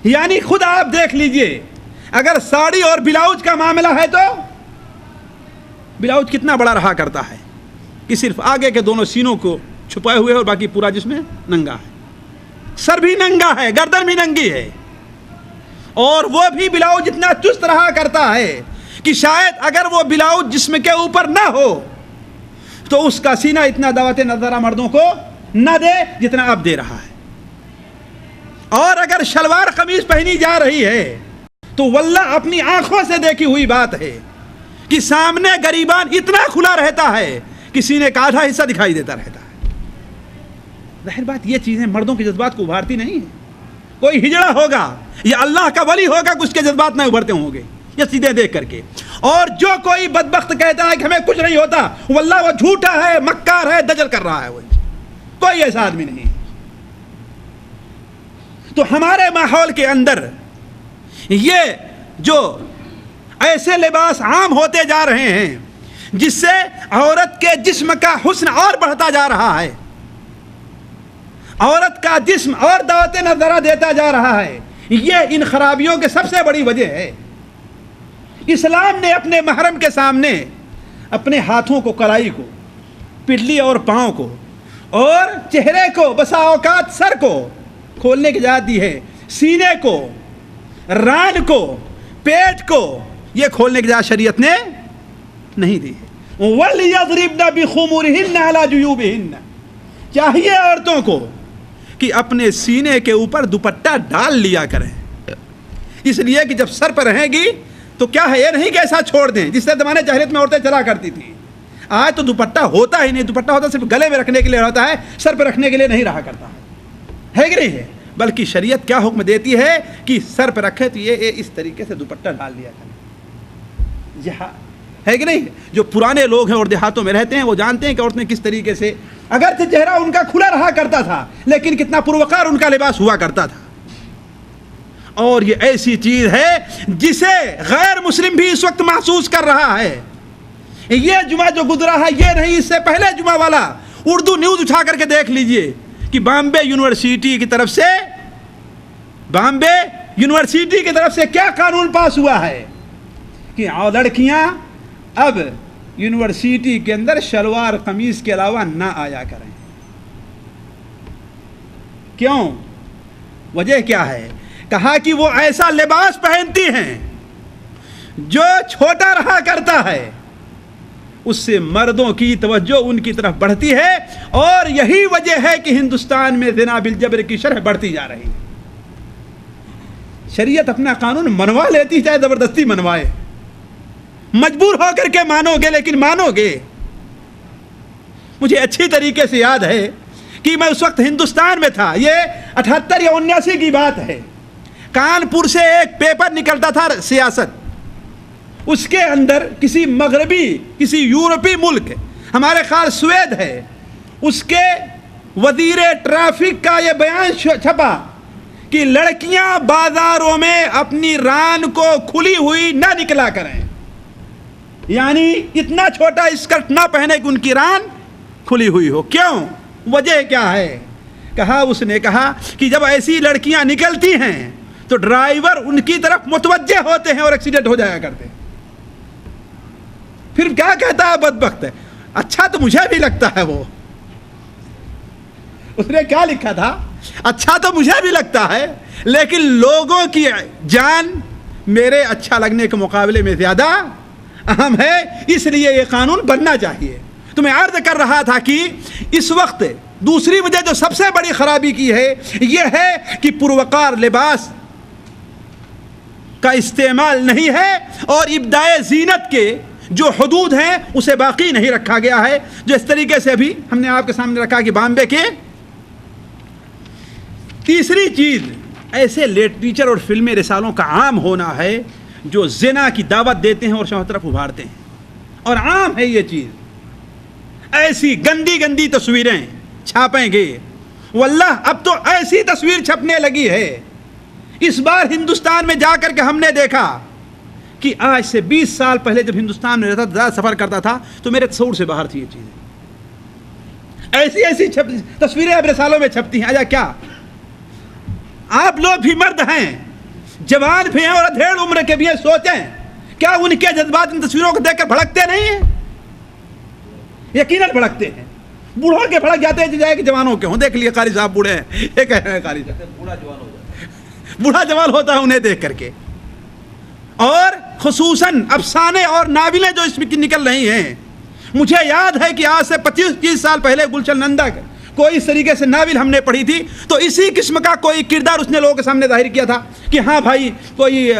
یعنی خود آپ دیکھ لیجئے، اگر ساڑی اور بلاؤز کا معاملہ ہے تو بلاؤز کتنا بڑا رہا کرتا ہے کہ صرف آگے کے دونوں سینوں کو چھپائے ہوئے اور باقی پورا جسم ننگا ہے، سر بھی ننگا ہے، گردن بھی ننگی ہے، اور وہ بھی بلاؤز اتنا چست رہا کرتا ہے کہ شاید اگر وہ بلاؤز جسم کے اوپر نہ ہو تو اس کا سینہ اتنا دعوت نظرہ مردوں کو نہ دے جتنا اب دے رہا ہے۔ اور اگر شلوار قمیض پہنی جا رہی ہے تو واللہ اپنی آنکھوں سے دیکھی ہوئی بات ہے کہ سامنے گریبان اتنا کھلا رہتا ہے کہ سینے کا آدھا حصہ دکھائی دیتا رہتا ہے۔ ظاہر بات یہ چیزیں مردوں کے جذبات کو ابھارتی نہیں ہیں۔ کوئی ہجڑا ہوگا یا اللہ کا ولی ہوگا کہ اس کے جذبات نہ ابھرتے ہوں گے یہ چیزیں دیکھ کر کے۔ اور جو کوئی بدبخت کہتا ہے کہ ہمیں کچھ نہیں ہوتا، واللہ وہ جھوٹا ہے، مکار ہے، دجل کر رہا ہے، وہ کوئی ایسا آدمی نہیں۔ تو ہمارے ماحول کے اندر یہ جو ایسے لباس عام ہوتے جا رہے ہیں جس سے عورت کے جسم کا حسن اور بڑھتا جا رہا ہے، عورت کا جسم اور دعوت نظرہ دیتا جا رہا ہے، یہ ان خرابیوں کے سب سے بڑی وجہ ہے۔ اسلام نے اپنے محرم کے سامنے اپنے ہاتھوں کو، کلائی کو، پٹلی اور پاؤں کو اور چہرے کو، بسا اوقات سر کو کھولنے کی اجازت دی ہے، سینے کو، ران کو، پیٹ کو یہ کھولنے کی اجازت شریعت نے نہیں دی ہے۔ وَلْيَضْرِبْنَ بِخُمُرِهِنَّ عَلَى جُيُوبِهِنَّ، چاہیے عورتوں کو کہ اپنے سینے کے اوپر دوپٹہ ڈال لیا کریں، اس لیے کہ جب سر پر رہیں گی تو کیا ہے، یہ نہیں کہ ایسا چھوڑ دیں جس سے زمانے جاہلیت میں عورتیں چلا کرتی تھیں۔ آج تو دوپٹہ ہوتا ہی نہیں، دوپٹہ ہوتا صرف گلے میں رکھنے کے لیے ہوتا ہے، سر پہ رکھنے کے لیے نہیں رہا کرتا ہے کہ نہیں ہے؟ بلکہ شریعت کیا حکم دیتی ہے کہ سر پہ رکھے تو یہ اس طریقے سے دوپٹہ ڈال لیا کریں، جہاں ہے کہ نہیں؟ جو پرانے لوگ ہیں اور دیہاتوں میں رہتے ہیں وہ جانتے ہیں کہ عورتیں کس طریقے سے، اگرچہ چہرہ ان کا کھلا رہا کرتا تھا لیکن کتنا پروقار ان کا لباس ہوا کرتا تھا۔ اور یہ ایسی چیز ہے جسے غیر مسلم بھی اس وقت محسوس کر رہا ہے۔ یہ جمعہ جو گزرا ہے یہ نہیں، اس سے پہلے جمعہ والا اردو نیوز اٹھا کر کے دیکھ لیجئے کہ بامبے یونیورسٹی کی طرف سے کیا قانون پاس ہوا ہے کہ لڑکیاں اب یونیورسٹی کے اندر شلوار قمیض کے علاوہ نہ آیا کریں۔ کیوں؟ وجہ کیا ہے؟ کہا کہ وہ ایسا لباس پہنتی ہیں جو چھوٹا رہا کرتا ہے، اس سے مردوں کی توجہ ان کی طرف بڑھتی ہے، اور یہی وجہ ہے کہ ہندوستان میں زنا بالجبر کی شرح بڑھتی جا رہی ہے۔ شریعت اپنا قانون منوا لیتی، چاہے زبردستی منوائے، مجبور ہو کر کے مانو گے، لیکن مانو گے۔ مجھے اچھی طریقے سے یاد ہے کہ میں اس وقت ہندوستان میں تھا، یہ 78 یا 79 کی بات ہے۔ کانپور سے ایک پیپر نکلتا تھا سیاست، اس کے اندر کسی مغربی، کسی یورپی ملک، ہمارے خیال سویڈ ہے، اس کے وزیر ٹریفک کا یہ بیان چھپا کہ لڑکیاں بازاروں میں اپنی ران کو کھلی ہوئی نہ نکلا کریں، یعنی اتنا چھوٹا اسکرٹ نہ پہنے کہ ان کی ران کھلی ہوئی ہو۔ کیوں؟ وجہ کیا ہے؟ اس نے کہا کہ جب ایسی لڑکیاں نکلتی ہیں تو ڈرائیور ان کی طرف متوجہ ہوتے ہیں اور ایکسیڈنٹ ہو جایا کرتے ہیں۔ پھر کیا کہتا ہے بدبخت ہے، اچھا تو مجھے بھی لگتا ہے، وہ اس نے کیا لکھا تھا، اچھا تو مجھے بھی لگتا ہے لیکن لوگوں کی جان میرے اچھا لگنے کے مقابلے میں زیادہ اہم ہے، اس لیے یہ قانون بننا چاہیے۔ تو میں عرض کر رہا تھا کہ اس وقت دوسری وجہ جو سب سے بڑی خرابی کی ہے یہ ہے کہ پروقار لباس کا استعمال نہیں ہے، اور ابداع زینت کے جو حدود ہیں اسے باقی نہیں رکھا گیا ہے، جو اس طریقے سے ابھی ہم نے آپ کے سامنے رکھا کہ بامبے کے۔ تیسری چیز، ایسے لٹریچر اور فلمی رسالوں کا عام ہونا ہے جو زنا کی دعوت دیتے ہیں اور چاروں طرف ابھارتے ہیں، اور عام ہے یہ چیز۔ ایسی گندی گندی تصویریں چھاپیں گے، واللہ اب تو ایسی تصویر چھپنے لگی ہے۔ اس بار ہندوستان میں جا کر کے ہم نے دیکھا کہ آج سے 20 سال پہلے جب ہندوستان میں رہتا تھا، سفر کرتا تھا، تو میرے تصور سے باہر تھی یہ چیزیں۔ ایسی ایسی تصویریں اب رسالوں میں چھپتی ہیں۔ اجا کیا آپ لوگ بھی مرد ہیں، جوان بھی ہیں اور ادھیڑ عمر کے بھی ہیں، سوچیں کیا ان کے جذبات ان تصویروں کو دیکھ کر بھڑکتے نہیں ہیں؟ یقیناً بھڑکتے ہیں۔ بوڑھوں کے بھڑک جاتے ہیں جائے کہ جوانوں کے ہوں۔ دیکھ لیے قاری صاحب بوڑھے ہیں، یہ کہہ رہے ہیں قاری صاحب بوڑھا جوان ہوتا ہے انہیں دیکھ کر کے۔ اور خصوصاً افسانے اور ناولیں جو اس میں نکل رہی ہیں، مجھے یاد ہے کہ آج سے 25-30 سال پہلے گلشن نندا کا کوئی اس طریقے سے ناول ہم نے پڑھی تھی، تو اسی قسم کا کوئی کردار اس نے لوگوں کے سامنے ظاہر کیا تھا کہ ہاں بھائی کوئی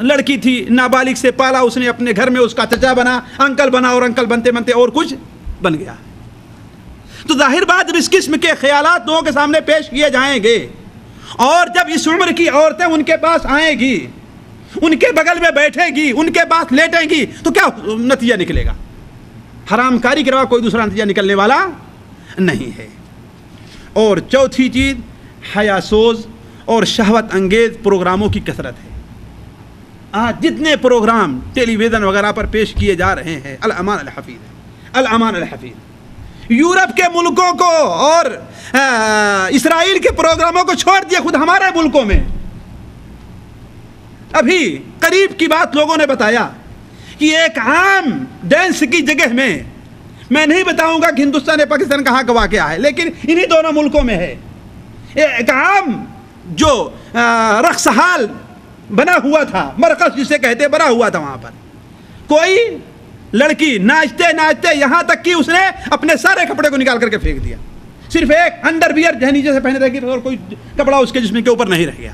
لڑکی تھی نابالغ سے پالا، اس نے اپنے گھر میں اس کا چچا بنا، انکل بنا، اور انکل بنتے بنتے اور کچھ بن گیا۔ تو ظاہر بات جب اس قسم کے خیالات لوگوں کے سامنے پیش کیے جائیں گے، اور جب اس عمر کی عورتیں ان کے پاس آئیں گی، ان کے بغل میں بیٹھیں گی، ان کے پاس لیٹیں گی، تو کیا نتیجہ نکلے گا؟ حرام کاری کے علاوہ کوئی دوسرا نتیجہ نکلنے والا نہیں ہے۔ اور چوتھی چیز، حیا سوز اور شہوت انگیز پروگراموں کی کثرت ہے۔ آج جتنے پروگرام ٹیلی ویژن وغیرہ پر پیش کیے جا رہے ہیں، الامان الحفیظ، الامان الحفیظ، یورپ کے ملکوں کو اور اسرائیل کے پروگراموں کو چھوڑ دیا، خود ہمارے ملکوں میں ابھی قریب کی بات لوگوں نے بتایا کہ ایک عام ڈانس کی جگہ میں نہیں بتاؤں گا کہ ہندوستان یا پاکستان کہاں کا واقعہ ہے، لیکن انہی دونوں ملکوں میں ہے، ایک عام جو رقص حال بنا ہوا تھا، مرکز جسے کہتے بنا ہوا تھا، وہاں پر کوئی لڑکی ناچتے ناچتے یہاں تک کہ اس نے اپنے سارے کپڑے کو نکال کر کے پھینک دیا، صرف ایک انڈر ویئر جو نیچے سے پہنے رہ گئی اور کوئی کپڑا اس کے جسم کے اوپر نہیں رہ گیا۔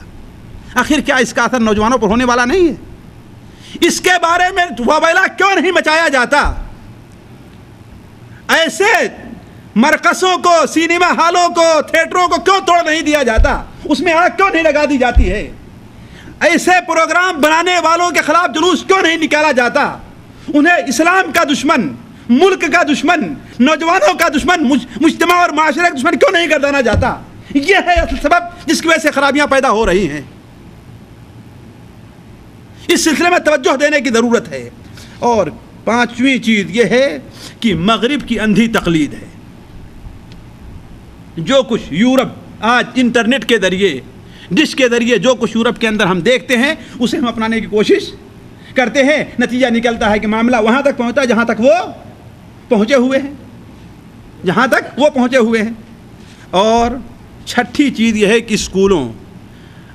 آخر کیا اس کا اثر نوجوانوں پر ہونے والا نہیں ہے؟ اس کے بارے میں وبیلا کیوں نہیں مچایا جاتا؟ ایسے مرکزوں کو، سینما ہالوں کو، تھیٹروں کو کیوں توڑ نہیں دیا جاتا؟ اس میں آگ کیوں نہیں لگا دی جاتی ہے؟ ایسے پروگرام بنانے والوں کے خلاف جلوس کیوں نہیں نکالا جاتا؟ انہیں اسلام کا دشمن، ملک کا دشمن، نوجوانوں کا دشمن، مجتمع اور معاشرے کا دشمن کیوں نہیں گردانا جاتا؟ یہ ہے اصل سبب جس کی وجہ سے خرابیاں پیدا ہو رہی ہیں۔ اس سلسلے میں توجہ دینے کی ضرورت ہے۔ اور پانچویں چیز یہ ہے کہ مغرب کی اندھی تقلید ہے۔ جو کچھ یورپ آج انٹرنیٹ کے ذریعے، ڈش کے ذریعے جو کچھ یورپ کے اندر ہم دیکھتے ہیں، اسے ہم اپنانے کی کوشش کرتے ہیں، نتیجہ نکلتا ہے کہ معاملہ وہاں تک پہنچتا ہے جہاں تک وہ پہنچے ہوئے ہیں، جہاں تک وہ پہنچے ہوئے ہیں۔ اور چھٹی چیز یہ ہے کہ اسکولوں،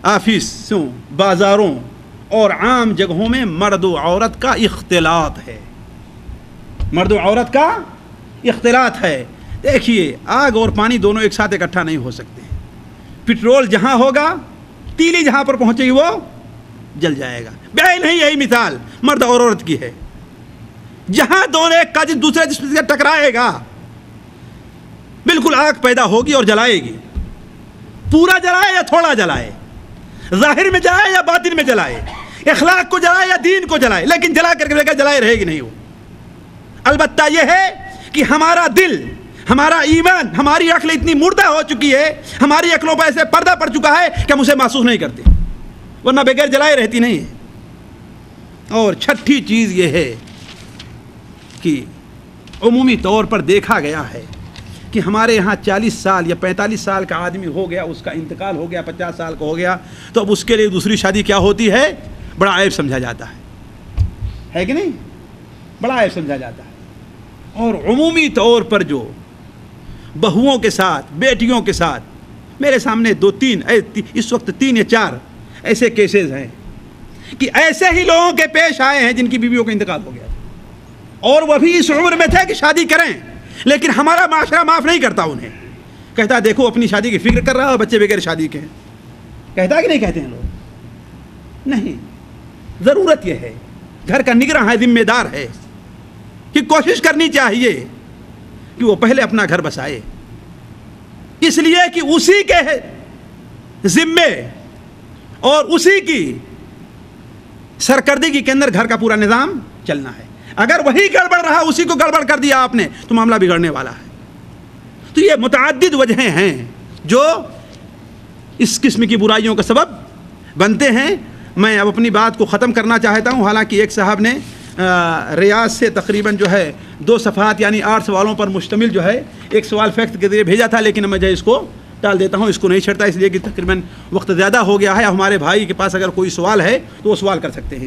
آفسوں، بازاروں اور عام جگہوں میں مرد و عورت کا اختلاط ہے، مرد و عورت کا اختلاط ہے۔ دیکھیے، آگ اور پانی دونوں ایک ساتھ اکٹھا نہیں ہو سکتے۔ پٹرول جہاں ہوگا، تیلی جہاں پر پہنچے گی وہ جل جائے گا۔ بعین نہیں، یہی مثال مرد اور عورت کی ہے۔ جہاں دونوں ایک کا دوسرے جسم سے ٹکرائے گا، بالکل آگ پیدا ہوگی اور جلائے گی۔ پورا جلائے یا تھوڑا جلائے، ظاہر میں جلائے یا باطن میں جلائے، اخلاق کو جلائے یا دین کو جلائے، لیکن جلا کر کے جلائے رہے گی نہیں وہ۔ البتہ یہ ہے کہ ہمارا دل، ہمارا ایمان، ہماری عقل اتنی مردہ ہو چکی ہے، ہماری عقلوں پر ایسے پردہ پڑ چکا ہے کہ ہم اسے محسوس نہیں کرتے، ورنہ بغیر جلائے رہتی نہیں ہے۔ اور چھٹی چیز یہ ہے کہ عمومی طور پر دیکھا گیا ہے کہ ہمارے یہاں 40 سال یا 45 سال کا آدمی ہو گیا، اس کا انتقال ہو گیا، 50 سال کا ہو گیا، تو اب اس کے لیے دوسری شادی کیا ہوتی ہے؟ بڑا عیب سمجھا جاتا ہے کہ نہیں؟ بڑا عیب سمجھا جاتا ہے۔ اور عمومی طور پر جو بہوؤں کے ساتھ، بیٹیوں کے ساتھ، میرے سامنے 2-3 اس وقت 3 یا 4 ایسے کیسز ہیں کہ ایسے ہی لوگوں کے پیش آئے ہیں جن کی بیویوں کا انتقال ہو گیا اور وہ بھی اس عمر میں تھے کہ شادی کریں، لیکن ہمارا معاشرہ معاف نہیں کرتا انہیں، کہتا دیکھو اپنی شادی کی فکر کر رہا ہے اور بچے بغیر شادی کے ہیں۔ کہتا کہ نہیں کہتے ہیں لوگ؟ نہیں، ضرورت یہ ہے، گھر کا نگراں ہے، ذمہ دار ہے کہ کوشش کرنی چاہیے کہ وہ پہلے اپنا گھر بسائے، اس لیے کہ اسی کے ذمے اور اسی کی سرکردگی کے اندر گھر کا پورا نظام چلنا ہے۔ اگر وہی گڑبڑ رہا، اسی کو گڑبڑ کر دیا آپ نے، تو معاملہ بگڑنے والا ہے۔ تو یہ متعدد وجہیں ہیں جو اس قسم کی برائیوں کا سبب بنتے ہیں۔ میں اب اپنی بات کو ختم کرنا چاہتا ہوں، حالانکہ ایک صاحب نے ریاض سے تقریباً جو ہے 2 صفحات یعنی 8 سوالوں پر مشتمل جو ہے ایک سوال فیکٹ کے ذریعے بھیجا تھا، لیکن میں جو اس کو ٹال دیتا ہوں، اس کو نہیں چھڑتا، اس لیے کہ تقریباً وقت زیادہ ہو گیا ہے۔ ہمارے بھائی کے پاس اگر کوئی سوال ہے تو وہ سوال کر سکتے ہیں۔